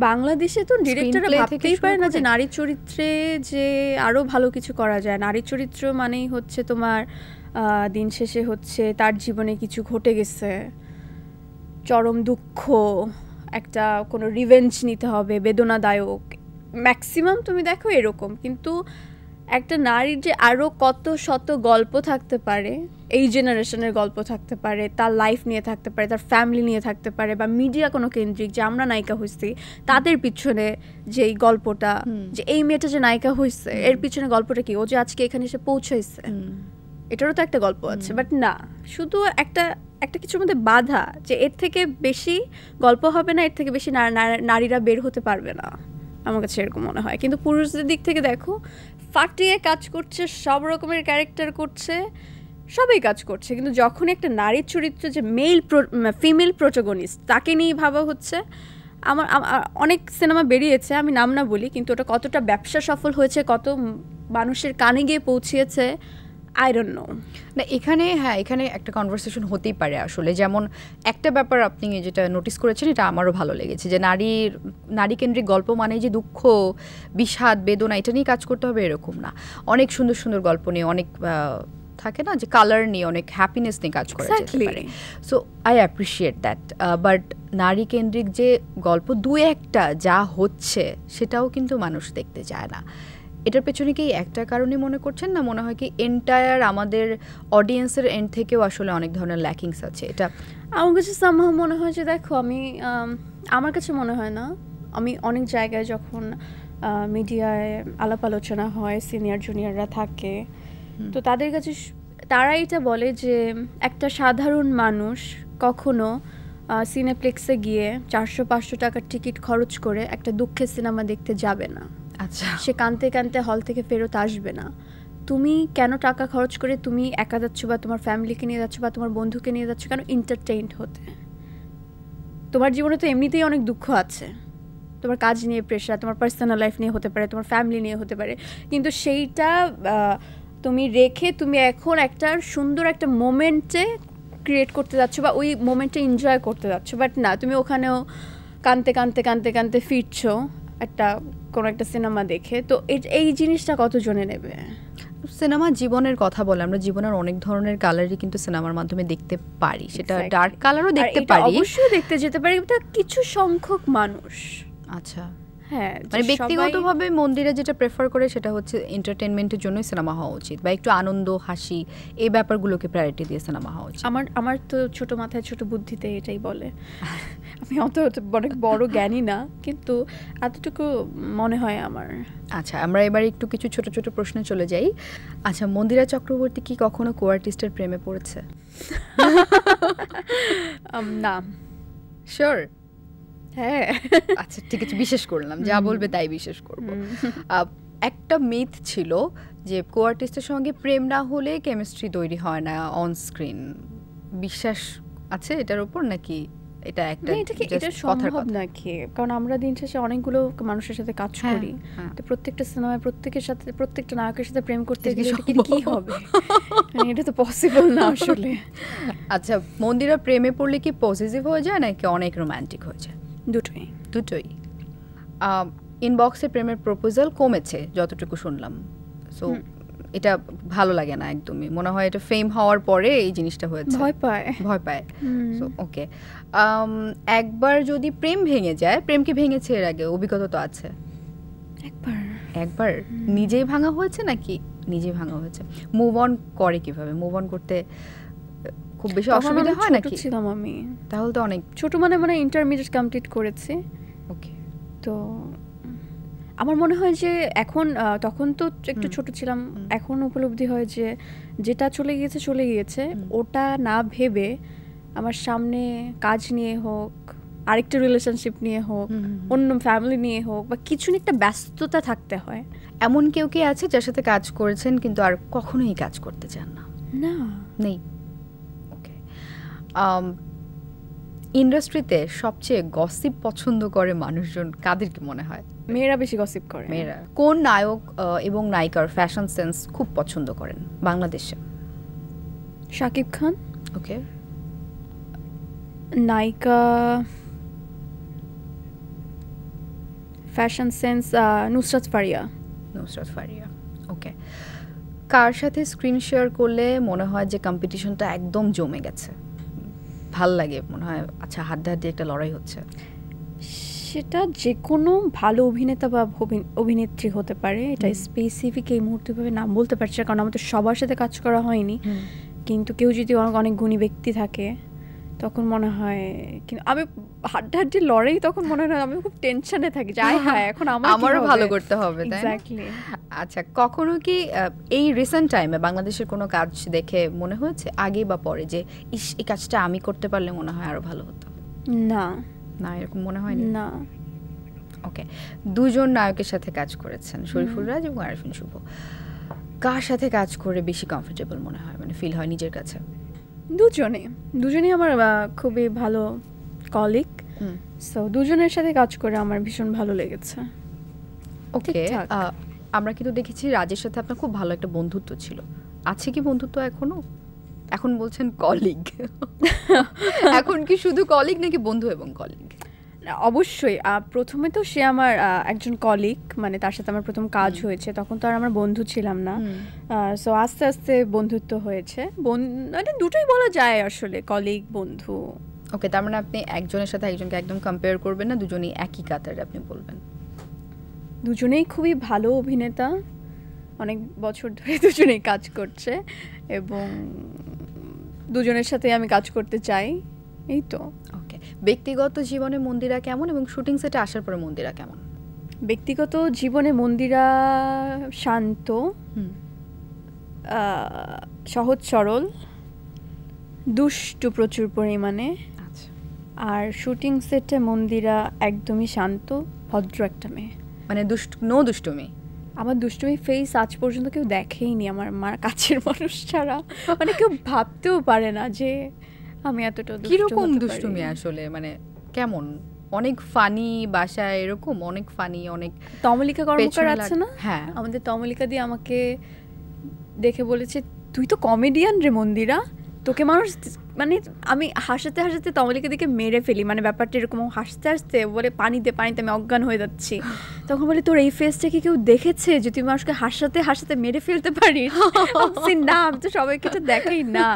বাংলাদেশে তো ডিরেক্টররা ভাবতেই পারে না যে নারী চরিত্রে যে আরও ভালো কিছু করা যায়। নারী চরিত্র মানেই হচ্ছে তোমার দিন শেষে হচ্ছে তার জীবনে কিছু ঘটে গেছে, চরম দুঃখ, একটা কোনো রিভেঞ্জ নিতে হবে, বেদনাদায়ক, ম্যাক্সিমাম তুমি দেখো এরকম। কিন্তু একটা নারীর যে আরও কত শত গল্প থাকতে পারে, এই জেনারেশনের গল্প থাকতে পারে, তার লাইফ নিয়ে থাকতে পারে, তার ফ্যামিলি নিয়ে থাকতে পারে, বা মিডিয়া কোনো কেন্দ্রিক, যে আমরা নায়িকা হয়েছি তাদের পিছনে যেই গল্পটা, যে এই মেয়েটা যে নায়িকা হয়েছে এর পিছনে গল্পটা কি, ও যে আজকে এখানে এসে পৌঁছাইছে, এটারও তো একটা গল্প আছে। বাট না, শুধু একটা কিছুর মধ্যে বাধা, যে এর থেকে বেশি গল্প হবে না, এর থেকে বেশি নারীরা বের হতে পারবে না, আমার কাছে এরকম মনে হয়। কিন্তু পুরুষদের দিক থেকে দেখো, ফাটিয়ে কাজ করছে, সব রকমের ক্যারেক্টার করছে, সবাই কাজ করছে। কিন্তু যখন একটা নারীর চরিত্র, যে ফিমেল প্রোটাগনিস্ট, তাকে নিয়ে ভাবা হচ্ছে, আমার অনেক সিনেমা বেরিয়েছে, আমি নাম না বলি, কিন্তু ওটা কতটা ব্যবসা সফল হয়েছে, কত মানুষের কানে গিয়ে পৌঁছিয়েছে, আই ডোন্ট নো। না এখানে, হ্যাঁ এখানে একটা কনভারসেশন হতেই পারে আসলে। যেমন একটা ব্যাপার আপনি যেটা নোটিস করেছেন, এটা আমারও ভালো লেগেছে, যে নারী কেন্দ্রিক গল্প মানে যে দুঃখ, বিষাদ, বেদনা এটা নিয়ে কাজ করতে হবে এরকম না। অনেক সুন্দর সুন্দর গল্প নিয়ে, অনেক থাকে না যে কালার নিয়ে, অনেক হ্যাপিনেস নিয়ে কাজ করা যেতে পারে। So I appreciate that. But নারী কেন্দ্রিক যে গল্প দু একটা যা হচ্ছে, সেটাও কিন্তু মানুষ দেখতে চায় না। এটার পেছনে কি একটা কারণে মনে করছেন, না মনে হয় কি এন্টায়ার আমাদের অডিয়েন্সের এন্ড থেকেও আসলে অনেক ধরনের ল্যাকিংস আছে? এটা আমার কাছে সামহাও মনে হয় যে, দেখো আমার কাছে মনে হয় না, আমি অনেক জায়গায় যখন মিডিয়ায় আলাপ আলোচনা হয়, সিনিয়র জুনিয়ররা থাকে, তো তাদের কাছে তারা এটা বলে যে একটা সাধারণ মানুষ কখনো সিনেপ্লেক্সে গিয়ে 400-500 টাকার টিকিট খরচ করে একটা দুঃখের সিনেমা দেখতে যাবে না। আচ্ছা, সে কাঁদতে কাঁদতে হল থেকে ফেরত আসবে না। তুমি কেন টাকা খরচ করে তুমি একা যাচ্ছ, বা তোমার ফ্যামিলিকে নিয়ে যাচ্ছ, বা তোমার বন্ধুকে নিয়ে যাচ্ছ, কেন? এন্টারটেইনড হতে। তোমার জীবনে তো এমনিতেই অনেক দুঃখ আছে, তোমার কাজ নিয়ে প্রেশার, তোমার পার্সোনাল লাইফ নিয়ে হতে পারে, তোমার ফ্যামিলি নিয়ে হতে পারে, কিন্তু সেইটা তুমি রেখে তুমি এখন একটা সুন্দর একটা মোমেন্টে ক্রিয়েট করতে যাচ্ছ, বা ওই মোমেন্টে এনজয় করতে যাচ্ছ। বাট না, তুমি ওখানেও কাঁদতে কাঁদতে কাঁদতে কাঁদতে ফিরছো কোনো একটা সিনেমা দেখে। তো এই জিনিসটা কতজনে নেবে? সিনেমা জীবনের কথা বলে, আমরা জীবনের অনেক ধরনের কালারই কিন্তু সিনেমার মাধ্যমে দেখতে পারি, সেটা ডার্ক কালারও দেখতে পারি, অবশ্যই দেখতে যেতে পারি, কিছু সংখ্যক মানুষ। আচ্ছা, হ্যাঁ, মানে ব্যক্তিগতভাবে মন্দিরে যেটা প্রেফার করে সেটা হচ্ছে এন্টারটেনমেন্টের জন্যই সিনেমা হওয়া উচিত, বা একটু আনন্দ, হাসি, এই ব্যাপারগুলোকে প্রায়োরিটি দিয়ে সিনেমা হওয়া উচিত। আমার তো ছোট মাথায় ছোট বুদ্ধিতে এটাই বলে। আমি অত অনেক বড় জ্ঞানী না, কিন্তু এতটুকু মনে হয় আমার। আচ্ছা, আমরা এবার একটু কিছু ছোট ছোট প্রশ্নে চলে যাই। আচ্ছা, মন্দিরা চক্রবর্তী কি কখনো কো-আর্টিস্টের প্রেমে পড়েছে? না। শিওর? হ্যাঁ। আচ্ছা ঠিক আছে, বিশ্বাস করলাম, যা বলবে তাই বিশ্বাস করব। একটা মিথ ছিল যে কো-আর্টিস্টের সঙ্গে প্রেম না হলে কেমিস্ট্রি তৈরি হয় না অন স্ক্রিন, বিশ্বাস আছে এটার উপর নাকি এটা একটা এটা সম্ভব নাকি? কারণ আমরা দিন শেষে অনেকগুলো মানুষের সাথে কাজ করি, তো প্রত্যেকটা সিনেমায় প্রত্যেকটা নায়কের সাথে প্রেম করতে গেলে কি হবে? এটা তো পসিবল না আসলে। আচ্ছা, মন্দিরা প্রেমে পড়লে কি পজিটিভ হয়ে যায় নাকি অনেক রোমান্টিক হয়ে যায়? দুটোই। ইনবক্সে প্রেমের প্রপোজাল কমেছে যতটুকু শুনলাম, সো এটা ভালো লাগে না একদমই, মনে হয় এটা ফেম হওয়ার পরে এই জিনিসটা হয়েছে, ভয় পায়। সো ওকে, একবার যদি প্রেম ভেঙে যায়, প্রেম কি ভেঙেছে এর আগে, অভিজ্ঞতা তো আছে? একবার নিজেই ভাঙা হয়েছে নাকি? নিজেই ভাঙা হয়েছে। মুভ অন করে কিভাবে? মুভ অন করতে খুব বেশি অসুবিধা হয় নাকি? ছোট ছিলাম আমি, তাহলে তো অনেক ছোট, মানে ইন্টারমিডিয়েট কমপ্লিট করেছি। ওকে, তো আমার মনে হয় যে এখন, তখন তো একটু ছোট ছিলাম, এখন উপলব্ধি হয় যে যেটা চলে গিয়েছে, ওটা না ভেবে আমার সামনে কাজ নিয়ে হোক, আরেকটা রিলেশনশিপ নিয়ে হোক, অন্য ফ্যামিলি নিয়ে হোক, বা কিছু নিয়ে একটা ব্যস্ততা থাকতে হয়। এমন কেউ কি আছে যার সাথে কাজ করেছেন কিন্তু আর কখনোই কাজ করতে চান না? না, নেই। ওকে, ইন্ডাস্ট্রিতে সবচেয়ে গসিপ পছন্দ করে মানুষজন কাদেরকে মনে হয়? মেয়েরা বেশি গসিপ করে। মেয়েরা। কোন নায়ক এবং নায়িকার ফ্যাশন সেন্স খুব পছন্দ করেন বাংলাদেশে? শাকিব খান। ওকে। নায়িকা ফ্যাশন সেন্স নুসরাত ফারিয়া। ওকে। কার সাথে স্ক্রিন শেয়ার করলে মনে হয় যে কম্পিটিশনটা একদম জমে গেছে, ভাল লাগে, মনে হয় আচ্ছা হাড্ডাহাড্ডি একটা লড়াই হচ্ছে? সেটা যে কোনো ভালো অভিনেতা বা অভিনেত্রী হতে পারে, এটা স্পেসিফিক এই মুহূর্তে ভাবে নাম বলতে পারছি না, কারণ আমাদের সবার সাথে কাজ করা হয়নি। কিন্তু কেউ যদি অনেক গুণী ব্যক্তি থাকে তখন মনে হয়, কিন্তু আমি হাড্ডাহাড্ডি লড়াই তখন মনে হয় আমি খুব টেনশনে থাকি যে হ্যাঁ এখন আমারও ভালো করতে হবে, তাই না? এক্স্যাক্টলি। আচ্ছা, কখনো কি এই রিসেন্ট টাইমে বাংলাদেশের কোনো কাজ দেখে মনে হয়েছে আগে বা পরে যে ইস এই কাজটা আমি করতে পারলে মনে হয় আরো ভালো হতো? না, এরকম মনে হয়নি? না। ওকে, দুজন নায়কের সাথে কাজ করেছেন, শরীফুল রাজ এবং আরিফিন শুভ। কার সাথে কাজ করে বেশি কমফোর্টেবল মনে হয়, মানে ফিল হয় নিজের কাছে? দুজনেই আমার খুবই ভালো কলিগ, সো দুজনের সাথে কাজ করে আমার ভীষণ ভালো লেগেছে। ওকে, আমরা কিন্তু দেখেছি রাজের সাথে আপনার খুব ভালো একটা বন্ধুত্ব ছিল, আছে কি বন্ধুত্ব এখনো? এখন বলছেন কলিগ, এখন কি শুধু কলিগ নাকি বন্ধু এবং কলিগ? অবশ্যই, প্রথমে তো সে আমার একজন কলিগ, মানে তার সাথে আমার প্রথম কাজ হয়েছে, তখন তো আর আমরা বন্ধু ছিলাম না, সো আস্তে আস্তে বন্ধুত্ব হয়েছে, মানে দুটোই বলা যায় আসলে, কলিগ বন্ধু। ওকে, তার মানে আপনি একজনের সাথে একজনকে একদম কম্পেয়ার করবেন না, দুজনেই একই কাতারে আপনি বলবেন? দুজনেই খুবই ভালো অভিনেতা, অনেক বছর ধরে দুজনেই কাজ করছে এবং দুজনের সাথে আমি কাজ করতে চাই, এই তো। ওকে, ব্যক্তিগত জীবনে মন্দিরা কেমন এবং শুটিং সেটে আসার পরে মন্দিরা কেমন? ব্যক্তিগত জীবনে মন্দিরা শান্ত, সহজ সরল, দুষ্টু প্রচুর পরিমাণে। আর শুটিং সেটে মন্দিরা একদমই শান্ত, ভদ্র একটা মেয়ে, মানে দুষ্টুমি। আমার দুষ্টুমি ফেস আজ পর্যন্ত কেউ দেখেইনি, আমার মার কাছের মানুষ ছাড়া, মানে কেউ ভাবতেও পারে না যে আমি এতটা দুষ্টু। কিরকম দুষ্টুমি আসলে, মানে কেমন? অনেক ফানি বাসায়, এরকম অনেক ফানি, অনেক। তমলিকা কর্মকার আছে না, হ্যাঁ, আমাদের তমলিকা দিয়ে আমাকে দেখে বলেছে তুই তো কমেডিয়ান রে মন্দিরা, তোকে মানুষ, মানে আমি হাসতে হাসতে তমলিকা দিকে মেরে ফেলি, মানে ব্যাপারটা এরকম, হাসতে হাসতে বলে পানিতে আমি অজ্ঞান হয়ে যাচ্ছি, তখন বলে তোর এই ফেসটা কি কেউ দেখেছে যে তুই মানুষকে হাসতে হাসতে মেরে ফেলতে পারিস? না, আমি তো সবাইকে তো দেখাই না,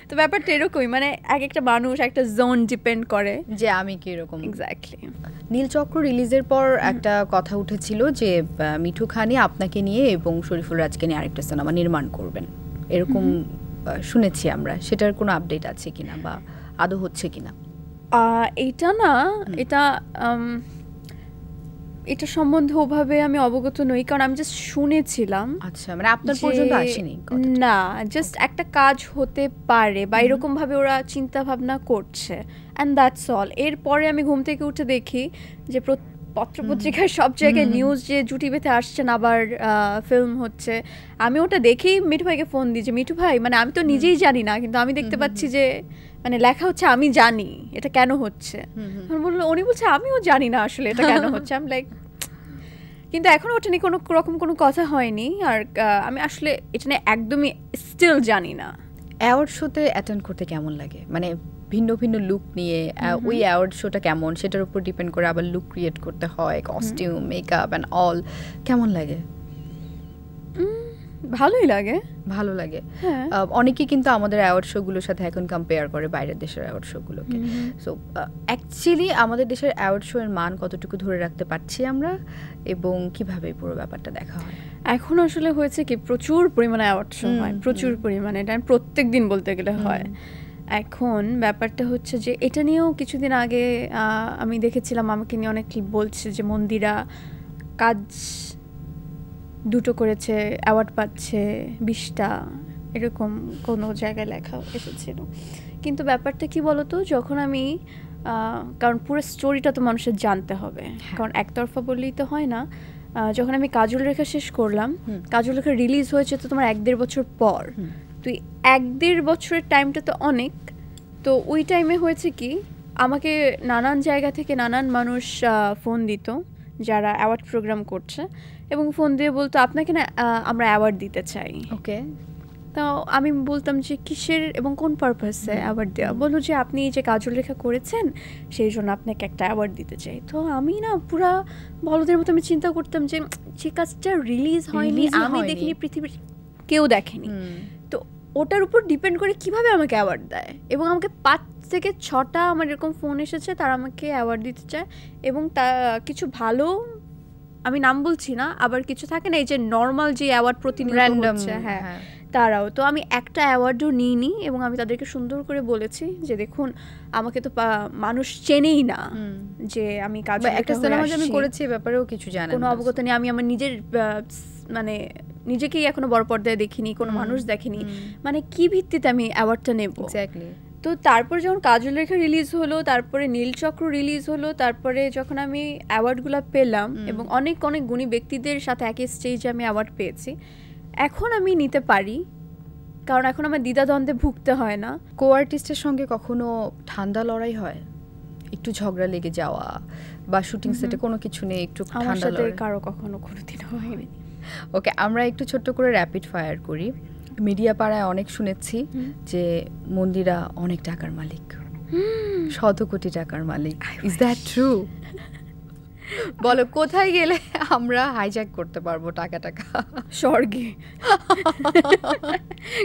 তো ব্যাপারটা এরকমই, মানে এক একটা মানুষ একটা জোন ডিপেন্ড করে যে আমি কি এরকম। এক্স্যাক্টলি। নীলচক্র রিলিজের পর একটা কথা উঠেছিল যে মিঠু খানি আপনাকে নিয়ে এবং শরীফুল রাজকে নিয়ে আরেকটা সিনেমা নির্মাণ করবেন, এরকম শুনেছি আমরা, সেটার কোনো আপডেট আছে কিনা বা আদৌ হচ্ছে কিনা? এটা না, এটা সম্বন্ধে ওভাবে আমি অবগত নই, কারণ আমি জাস্ট শুনেছিলাম। আচ্ছা, মানে আপনার পর্যন্ত আসেনি? না, জাস্ট একটা কাজ হতে পারে বা এরকম ভাবে ওরা চিন্তা ভাবনা করছে, অ্যান্ড দ্যাটস অল। এরপরে আমি ঘুম থেকে উঠে দেখি যে পত্রপত্রিকায় সব জায়গায় নিউজ যে জুটি বেঁধে আসছেন, আবার ফিল্ম হচ্ছে। আমি ওটা দেখেই মিঠু ভাইকে ফোন দিই যে মিঠু ভাই, মানে আমি তো নিজেই জানি না, কিন্তু আমি দেখতে পাচ্ছি যে মানে লেখা হচ্ছে, আমি জানি এটা কেন হচ্ছে। বললো, উনি বলছে আমিও জানি না আসলে এটা কেন হচ্ছে। আমি লাইক, কিন্তু এখনো ওটা নিয়ে কোনো রকম কোনো কথা হয়নি, আর আমি আসলে এটা নিয়ে একদমই স্টিল জানি না। অ্যাওয়ার্ড শোতে অ্যাটেন্ড করতে কেমন লাগে? মানে ভিন্ন ভিন্ন লুক নিয়ে ওই অ্যাওয়ার্ড শোটা কেমন, সেটার উপর ডিপেন্ড করে আবার লুক ক্রিয়েট করতে হয়, কস্টিউম, মেকআপ অ্যান্ড অল, কেমন লাগে? ভালোই লাগে, ভালো লাগে। অনেকেই কিন্তু আমাদের অ্যাওয়ার্ড শোগুলোর সাথে এখন কম্পেয়ার করে বাইরের দেশের অ্যাওয়ার্ড শোগুলোকে। সো অ্যাকচুয়ালি আমাদের দেশের অ্যাওয়ার্ড শো এর মান কতটুকু ধরে রাখতে পারছি আমরা, এবং কিভাবে পুরো ব্যাপারটা দেখা হয়? এখন আসলে হয়েছে কি, প্রচুর পরিমাণে অ্যাওয়ার্ড শো হয়, প্রচুর পরিমাণে, এটা প্রত্যেক দিন বলতে গেলে হয়। এখন ব্যাপারটা হচ্ছে যে এটা নিয়েও কিছুদিন আগে আমি দেখেছিলাম, আমাকে নিয়ে অনেক বলছে যে মন্দিরা কাজ দুটো করেছে, অ্যাওয়ার্ড পাচ্ছে 20টা, এরকম কোনো জায়গায় লেখা এসেছিল। কিন্তু ব্যাপারটা কি বলতো, যখন আমি কারণ পুরো স্টোরিটা তো মানুষের জানতে হবে, কারণ একতরফা বললেই তো হয় না। যখন আমি কাজল রেখা শেষ করলাম, কাজল রেখা রিলিজ হয়েছে তো তোমার 1-1.5 বছর পর, তুই 1-1.5 বছরের টাইমটা তো অনেক। তো ওই টাইমে হয়েছে কি, আমাকে নানান জায়গা থেকে নানান মানুষ ফোন দিত যারা অ্যাওয়ার্ড প্রোগ্রাম করছে, এবং ফোন দিয়ে বলতো আপনাকে না আমরা অ্যাওয়ার্ড দিতে চাই। ওকে, তো আমি বলতাম যে কিসের এবং কোন পারপাসে অ্যাওয়ার্ড দেওয়া? বললো যে আপনি যে কাজল রেখা করেছেন সেই জন্য আপনাকে একটা অ্যাওয়ার্ড দিতে চাই। তো আমি না পুরা বলদের মতো আমি চিন্তা করতাম যে যে কাজটা রিলিজ হয়নি, আমি দেখিনি, পৃথিবীর কেউ দেখেনি, তো ওটার উপর ডিপেন্ড করে কিভাবে আমাকে অ্যাওয়ার্ড দেয়। এবং আমাকে 5 থেকে 6টা আমার এরকম ফোন এসেছে, তারা আমাকে অ্যাওয়ার্ড দিতে চায়। এবং তা কিছু ভালো, আমি নাম বলছি না, আবার কিছু থাকে না এই যে নর্মাল যে অ্যাওয়ার্ড প্রতিনিয়ত হচ্ছে, হ্যাঁ তারাও। তো আমি একটা অ্যাওয়ার্ডও নিইনি, এবং আমি তাদেরকে সুন্দর করে বলেছি যে দেখুন আমাকে তো মানুষ চেনেই না যে আমি কাজ একটা সিনেমা যে আমি করেছি ব্যাপারেও কিছু জানেন, কোনো অবগত নেই। আমি আমার নিজের মানে নিজেকেই এখনো বড় পর্দায় দেখিনি, কোনো মানুষ দেখেনি, মানে কি ভিত্তিতে আমি অ্যাওয়ার্ডটা নেব? এক্স্যাক্টলি। তো তারপর যখন কাজল রেখা রিলিজ হলো, তারপরে নীলচক্র রিলিজ হলো, তারপরে যখন আমি অ্যাওয়ার্ডগুলো পেলাম এবং অনেক অনেক গুণী ব্যক্তিদের সাথে একই স্টেজে আমি অ্যাওয়ার্ড পেয়েছি, এখন আমি নিতে পারি, কারণ এখন আমার দ্বিধাদ্বন্দ্বে ভুগতে হয় না। কো আর্টিস্টের সঙ্গে কখনো ঠান্ডা লড়াই হয়, একটু ঝগড়া লেগে যাওয়া, বা শুটিং সেটে কোনো কিছু নেই একটু ঠান্ডা লড়াই? কারো কখনো কোনোদিন হয়নি। ওকে, আমরা একটু ছোট্ট করে র্যাপিড ফায়ার করি। মিডিয়া পাড়ায় অনেক শুনেছি যে মন্দিরা অনেক টাকার মালিক, 100 কোটি টাকার মালিক। Is that true? বলো, কোথায় গেলে আমরা হাইজ্যাক করতে পারবো টাকা? স্বর্গে।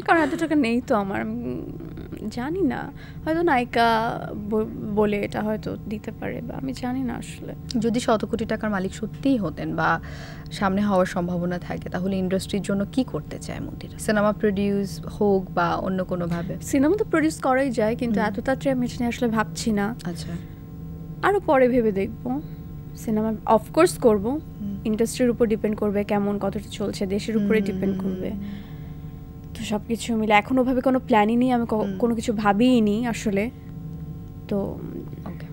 কারণ এত টাকা নেই তো আমার, জানি না, হয়তো নায়িকা বলে এটা হয়তো দিতে পারে, বা আমি জানি না। আসলে যদি 100 কোটি টাকার মালিক সত্যিই হতেন বা সামনে হওয়ার সম্ভাবনা থাকে, তাহলে ইন্ডাস্ট্রির জন্য কি করতে চায় মন্দিরা? সিনেমা প্রডিউস হোক বা অন্য কোনো ভাবে? সিনেমা তো প্রডিউস করাই যায়, কিন্তু এত তাড়াতাড়ি আমি এটা নিয়ে আসলে ভাবছি না। আচ্ছা, আরও পরে ভেবে দেখবো। সিনেমা অফকোর্স করব, ইন্ডাস্ট্রির উপর ডিপেন্ড করবে কেমন কতটা চলছে, দেশের উপরে ডিপেন্ড করবে। তো সব কিছু মিলে এখন ওভাবে কোনো প্ল্যানই নেই, আমি কোনো কিছু ভাবিই নি আসলে। তো ওকে,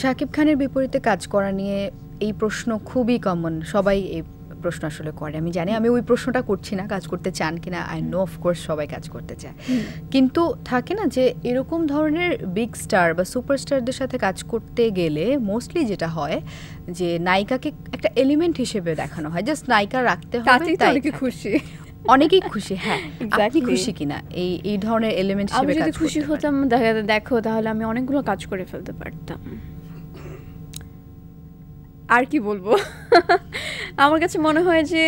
শাকিব খানের বিপরীতে কাজ করা নিয়ে এই প্রশ্ন খুবই কমন, সবাই এই প্রশ্ন আসলে করে। আমি জানি, আমি ওই প্রশ্নটা করছি না কাজ করতে চান কিনা, আই নো অফকোর্স সবাই কাজ করতে চায়, কিন্তু থাকে না যে এরকম ধরনের বিগ স্টার বা সুপারস্টারদের সাথে কাজ করতে গেলে মোস্টলি যেটা হয় যে নায়িকাকে একটা এলিমেন্ট হিসেবে দেখানো হয়, জাস্ট নায়িকা রাখতে হবে, তাই খুশি, অনেকেই খুশি। হ্যাঁ, আপনি খুশি কিনা এই ধরনের এলিমেন্ট হিসেবে কাজ করতে? খুশি হতাম দেখো, তাহলে আমি অনেকগুলো কাজ করে ফেলতে পারতাম। আর কি বলবো, আমার কাছে মনে হয় যে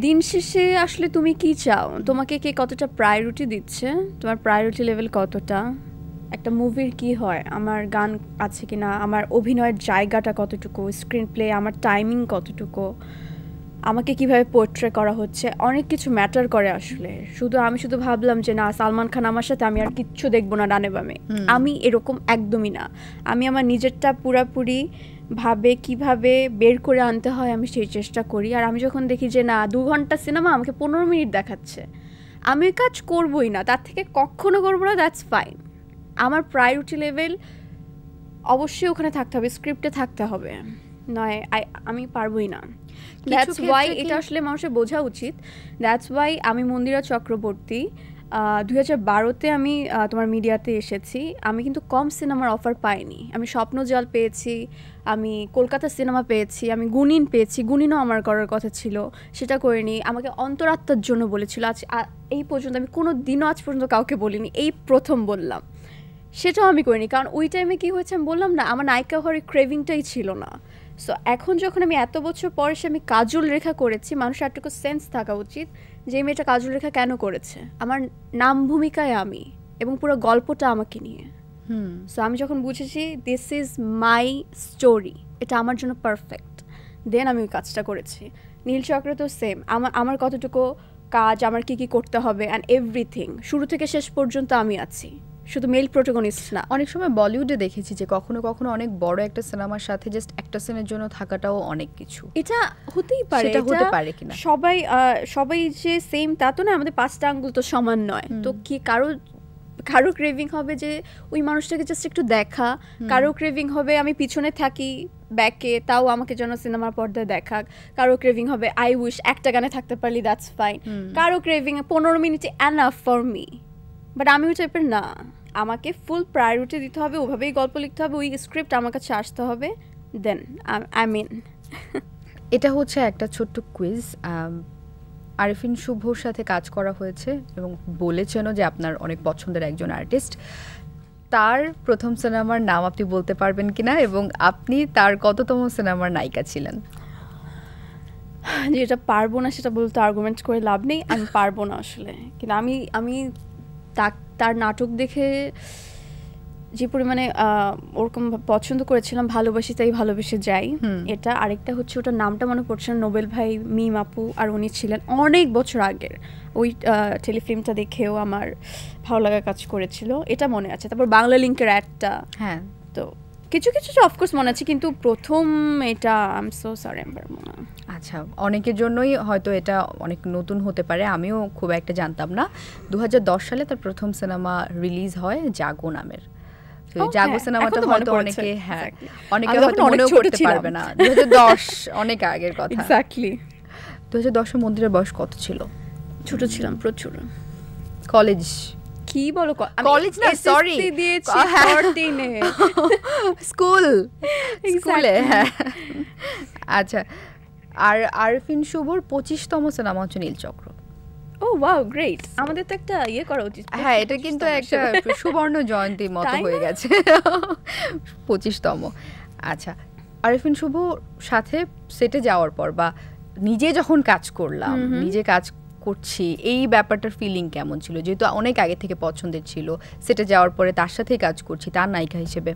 দিন শেষে আসলে তুমি কি চাও, তোমাকে কে কতটা প্রায়োরিটি দিচ্ছে, তোমার প্রায়োরিটি লেভেল কতটা, একটা মুভির কি হয়, আমার গান আছে কিনা, আমার অভিনয়ের জায়গাটা কতটুকু, স্ক্রিন প্লে, আমার টাইমিং কতটুকু, আমাকে কিভাবে পোর্ট্রে করা হচ্ছে, অনেক কিছু ম্যাটার করে আসলে। আমি শুধু ভাবলাম যে না সালমান খান আমার সাথে, আমি আর কিচ্ছু দেখবো না ডানে বামে, আমি এরকম একদমই না। আমি আমার নিজেরটা পুরাপুরি ভাবে কিভাবে বের করে আনতে হয় আমি সেই চেষ্টা করি। আর আমি যখন দেখি যে না 2 ঘন্টা সিনেমা আমাকে 15 মিনিট দেখাচ্ছে, আমি কাজ করবই না, তার থেকে কখনো করবো না, দ্যাটস ফাইন। আমার প্রায়োরিটি লেভেল অবশ্যই ওখানে থাকতে হবে, স্ক্রিপ্টে থাকতে হবে, নয় আমি পারবই না। দ্যাটস ওয়াই এটা আসলে মানুষের বোঝা উচিত। দ্যাটস ওয়াই আমি মন্দিরা চক্রবর্তী 2012-তে আমি তোমার মিডিয়াতে এসেছি, আমি কিন্তু কম সিনেমার অফার পাইনি। আমি স্বপ্নজাল পেয়েছি, আমি কলকাতা সিনেমা পেয়েছি, আমি গুনিন পেয়েছি, গুনিনও আমার করার কথা ছিল, সেটা করিনি। আমাকে অন্তরাত্মার জন্য বলেছিল, আজ এই পর্যন্ত আমি কোনো দিনও আজ পর্যন্ত কাউকে বলিনি, এই প্রথম বললাম, সেটাও আমি করিনি। কারণ ওই টাইমে কী হয়েছে আমি বললাম না, আমার নায়িকা হওয়ার ক্রেভিংটাই ছিল না। সো এখন যখন আমি এত বছর পরে আমি কাজল রেখা করেছি, মানুষের একটু সেন্স থাকা উচিত যে এই মেয়েটা কাজল রেখা কেন করেছে। আমার নাম ভূমিকায় আমি, এবং পুরো গল্পটা আমাকে নিয়ে। সো আমি যখন বুঝেছি দিস ইজ মাই স্টোরি, এটা আমার জন্য পারফেক্ট, দেন আমি ওই কাজটা করেছি। নীলচক্র তো সেম, আমার কতটুকু কাজ, আমার কি কি করতে হবে অ্যান্ড এভরিথিং, শুরু থেকে শেষ পর্যন্ত আমি আছি, শুধু মেল প্রোটাগনিস্ট না। অনেক সময় বলিউডে দেখেছি যে কখনো কখনো অনেক বড় একটা সিনেমার সাথে জাস্ট একটা সিনের জন্য থাকাটাও অনেক কিছু। এটা হতেই পারে, এটা হতে পারে কিনা সবাই যে সেম তা তো না, আমাদের 5টা আঙ্গুল তো সমান নয়। তো কি কারো ক্রেভিং হবে যে ওই মানুষটাকে জাস্ট একটু দেখা, কারো ক্রেভিং হবে আমি পিছনে থাকি ব্যাকে, তাও আমাকে যেন সিনেমার পর্দায় দেখাক, কারো ক্রেভিং হবে আই উইশ একটা গানে থাকতে পারলি দ্যাটস ফাইন, কারো ক্রেভিং 15 মিনিটে এনাফ ফর মি। বাট আমি ওই টাইপের না, আমাকে ফুল প্রায়োরিটি দিতে হবে, ওভাবেই গল্প লিখতে হবে, ওই স্ক্রিপ্ট আমার কাছে আসতে হবে, দেন আই মিন। এটা হচ্ছে একটা ছোট্ট কুইজ। আরিফিন শুভর সাথে কাজ করা হয়েছে এবং বলেছেনও যে আপনার অনেক পছন্দের একজন আর্টিস্ট। তার প্রথম সিনেমার নাম আপনি বলতে পারবেন কিনা, এবং আপনি তার কততম সিনেমার নায়িকা ছিলেন? যেটা পারবো না সেটা বলতে আর্গুমেন্ট করে লাভ নেই, আমি পারবো না আসলে। কিন্তু আমি তার নাটক দেখে যে পরিমাণে ওরকম পছন্দ করেছিলাম, ভালোবাসি তাই ভালোবেসে যাই, এটা। আরেকটা হচ্ছে ওটার নামটা মনে পড়ছে না, নোবেল ভাই, মিম আপু আর উনি ছিলেন অনেক বছর আগের, ওই টেলিফিল্মটা দেখেও আমার ভালো লাগা কাজ করেছিল, এটা মনে আছে। তারপর বাংলা লিঙ্কের অ্যাডটা, হ্যাঁ, তো কিছু কিছু অফকোর্স মনে আছে, কিন্তু প্রথম এটা আই এম সো সরি মনে। আচ্ছা, অনেকের জন্যই হয়তো এটা অনেক নতুন হতে পারে, আমিও খুব একটা জানতাম না। 2010 সালে তার প্রথম সিনেমা রিলিজ হয় জাগো নামের। জাগো সিনেমাটা হয়তো অনেকে অনেকে হয়তো মনেও করতে পারবে না, 2010 অনেক আগের কথা। এক্স্যাক্টলি। 2010 মন্দিরের বয়স কত ছিল? ছোট ছিলাম প্রচুর। কলেজ? কি বলো, কলেজ না, সরি, দিয়েছি 14 এ, স্কুলে। হ্যাঁ, আচ্ছা। আর আরিফিন শুভর 25তম সিনেমা হচ্ছে নীলচক্র। ও ওয়াও, গ্রেট। আমাদের তো একটা করা উচিত। হ্যাঁ, এটা কিন্তু একটা সুবর্ণ জয়ন্তী মতো হয়ে গেছে, 25তম। আচ্ছা, আরিফিন শুভ সাথে সেটে যাওয়ার পর বা নিজে যখন কাজ করলাম, নিজে কাজ করছি, এই ব্যাপারটার ফিলিং কেমন ছিল? যেহেতু অনেক আগে থেকে পছন্দের ছিল, সেটে যাওয়ার পরে তার সাথেই কাজ করছি তার নায়িকা হিসেবে,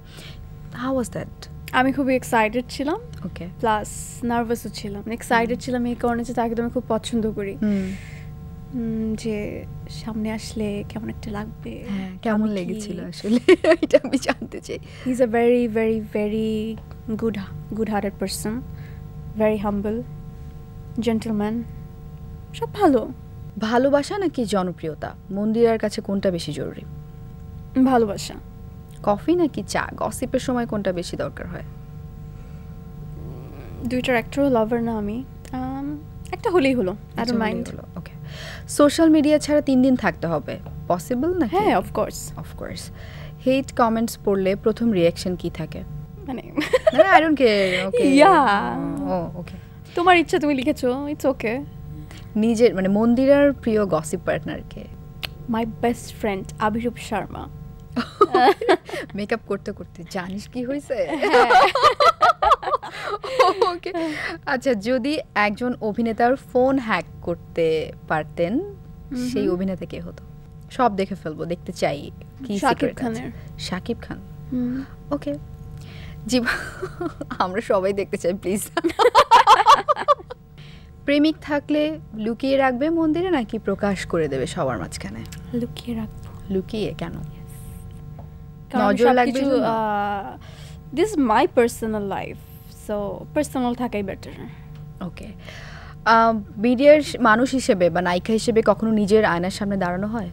হাউ ওয়াজ দ্যাট? আমি খুবই এক্সাইটেড ছিলাম, ওকে, প্লাস নার্ভাসও ছিলাম। এক্সাইটেড ছিলাম এই কারণে যে তাকে আমি খুব পছন্দ করি, যে সামনে আসলে কেমন একটা লাগবে। হ্যাঁ, কেমন লেগেছিল আসলে এটা আমি জানতে চাই। He is a very very very good hearted person, very humble, gentleman, সব ভালো। ভালোবাসা নাকি জনপ্রিয়তা, মন্দিরার কাছে কোনটা বেশি জরুরি? ভালোবাসা। কফি নাকি চা, গসিপের সময় কোনটা বেশি দরকার হয়? দুইটার একটারও লাভার না আমি, একটা হলেই হলো, I don't mind. Okay. Social media ছাড়া 3 দিন থাকতে হবে, পসিবল না? হ্যাঁ, অফকোর্স। হেট কমেন্টস পড়লে প্রথম রিঅ্যাকশন কি থাকে? মানে আই ডোন্ট কেয়ার, ওকে, ওকে, তোমার ইচ্ছা, তুমি লিখেছো, ইটস ওকে। নিজের মানে মন্দিরার প্রিয় গসিপ পার্টনার কে? My best friend Abirup Sharma. Makeup করতে করতে জানিস কি হয়েছে? ওকে। আচ্ছা, যদি একজন অভিনেতার ফোন হ্যাক করতে পারতেন, সেই অভিনেতা কে হতো? সব দেখে ফেলবো, দেখতে চাই কি সিক্রেট আছে। শাকিব খান। ওকে, জি, আমরা সবাই দেখতে চাই, প্লিজ। প্রেমিক থাকলে লুকিয়ে রাখবে মন্দিরে নাকি প্রকাশ করে দেবে সবার মাঝখানে? লুকিয়ে রাখবো। লুকিয়ে কেন? নজর লাগবে। This my personal life, so personal থাকাই বেটার। ওকে। মিডিয়ার মানুষ হিসেবে বা নায়িকা হিসেবে কখনো নিজের আয়নার সামনে দাঁড়ানো হয়?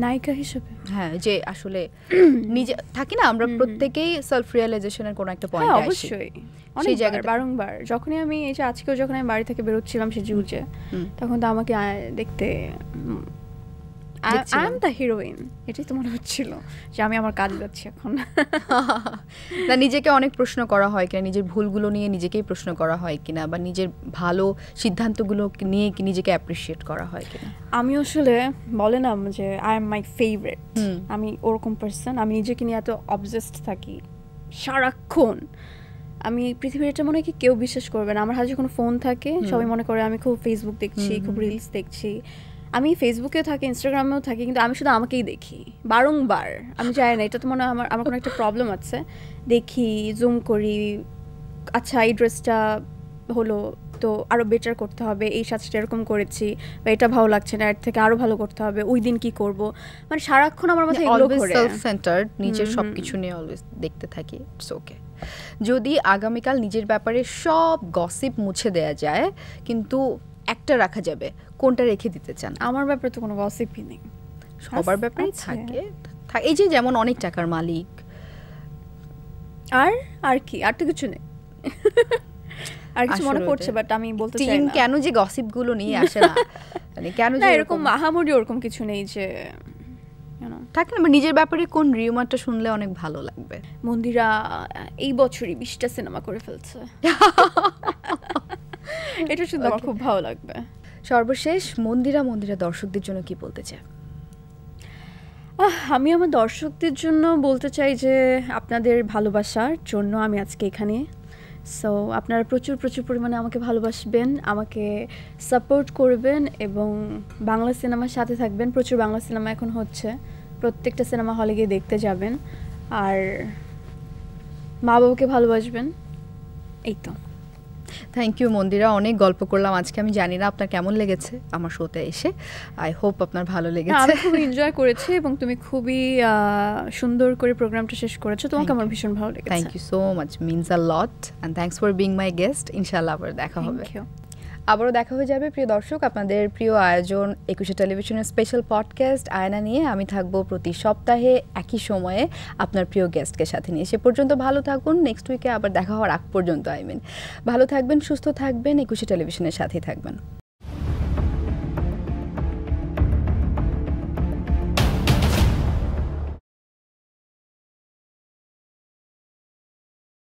নায়িকা হিসেবে? হ্যাঁ, যে আসলে নিজে থাকি না আমরা, প্রত্যেকেই সেলফ রিয়েলাইজেশনের কোনো একটা পয়েন্টে আসি। অবশ্যই, অনেক জায়গায় বারংবার। যখনই আমি এই যে আজকেও যখন আমি বাড়ি থেকে বেরোচ্ছিলাম সেজে, তখন তো আমাকে দেখতে আই এম দ্য হিরোইন, এটাই তো মনে হচ্ছিল যে আমি আমার কাজ যাচ্ছি এখন। না, নিজেকে অনেক প্রশ্ন করা হয় কিনা, নিজের ভুলগুলো নিয়ে নিজেকেই প্রশ্ন করা হয় কিনা, বা নিজের ভালো সিদ্ধান্তগুলো নিয়ে কি নিজেকে অ্যাপ্রিশিয়েট করা হয় কিনা? আমি আসলে বলে না যে আই এম মাই ফেভারিট, আমি ওরকম পার্সন। আমি নিজেকে নিয়ে এত অবজেসড থাকি সারাক্ষণ, আমি পৃথিবীর এটা মনে হয় কি কেউ বিশ্বাস করবে না, আমার হাতে যখন ফোন থাকে সবাই মনে করে আমি খুব ফেসবুক দেখছি, খুব রিলস দেখছি। আমি ফেসবুকেও থাকি, ইনস্টাগ্রামেও থাকি, কিন্তু আমি শুধু আমাকেই দেখি বারংবার। আমি জানি না, এটা তো মনে হয় আমার কোনো একটা প্রবলেম আছে। দেখি, জুম করি, আচ্ছা এই ড্রেসটা হলো তো আরও বেটার করতে হবে, এই সাজটা এরকম করেছি, বা এটা ভালো লাগছে না, এর থেকে আরও ভালো করতে হবে, ওই দিন কি করব, মানে সারাক্ষণ আমার মাথায় এগুলো ঘোরে। সেলফ সেন্টার্ড, নিজের সবকিছু নিয়ে অলওয়েজ দেখতে থাকি। It's okay. যদি আগামীকাল নিজের ব্যাপারে সব গসিপ মুছে দেয়া যায় কিন্তু একটা রাখা যাবে, কোনটা রেখে দিতে চান? আমার ব্যাপারে তো কোনো গসিপই নেই, সবার ব্যাপারেই থাকে। এই যে যেমন অনেক টাকার মালিক, আর কি, আর তো কিছু নেই। আর কিছু মনে পড়ছে, বাট আমি বলতে চাই না। কেন যে গসিপ গুলো নিয়ে আসে না, মানে কেন যে এরকম মাহামুরি ওরকম কিছু নেই যে থাকে না। নিজের ব্যাপারে কোন রিউমারটা শুনলে অনেক ভালো লাগবে? মন্দিরা এই বছরই 20টা সিনেমা করে ফেলছে, এটা শুনতে আমার খুব ভালো লাগবে। সর্বশেষ মন্দিরা দর্শকদের জন্য কি বলতে চায়? আমি আমার দর্শকদের জন্য বলতে চাই যে আপনাদের ভালোবাসার জন্য আমি আজকে এখানে। সো আপনারা প্রচুর পরিমাণে আমাকে ভালোবাসবেন, আমাকে সাপোর্ট করবেন এবং বাংলা সিনেমার সাথে থাকবেন। প্রচুর বাংলা সিনেমা এখন হচ্ছে, প্রত্যেকটা সিনেমা হলে গিয়ে দেখতে যাবেন, আর মা বাবাকে ভালোবাসবেন। এই তো। থ্যাংক ইউ মন্দিরা, অনেক গল্প করলাম আজকে। আমি জানি না আপনার কেমন লেগেছে আমার শোতে এসে, আই হোপ আপনার ভালো লেগেছে। আমি খুব এনজয় করেছি এবং তুমি খুবই সুন্দর করে প্রোগ্রামটা শেষ করেছো, তোমাকে আমার ভীষণ ভালো লেগেছে। Thank you so much, means a lot, and thanks for being my guest. ইনশাআল্লাহ আবার দেখা হবে, আবারও দেখা হয়ে যাবে। প্রিয় দর্শক, আপনাদের প্রিয় আয়োজন 21 টেলিভিশনের স্পেশাল পডকাস্ট আয়না নিয়ে আমি থাকবো প্রতি সপ্তাহে একই সময়ে আপনার প্রিয় গেস্টকে সাথে নিয়ে। সে পর্যন্ত ভালো থাকুন, নেক্সট উইকে আবার দেখা হওয়ার আগ পর্যন্ত ভালো থাকবেন, সুস্থ থাকবেন, 21 টেলিভিশনের সাথেই থাকবেন।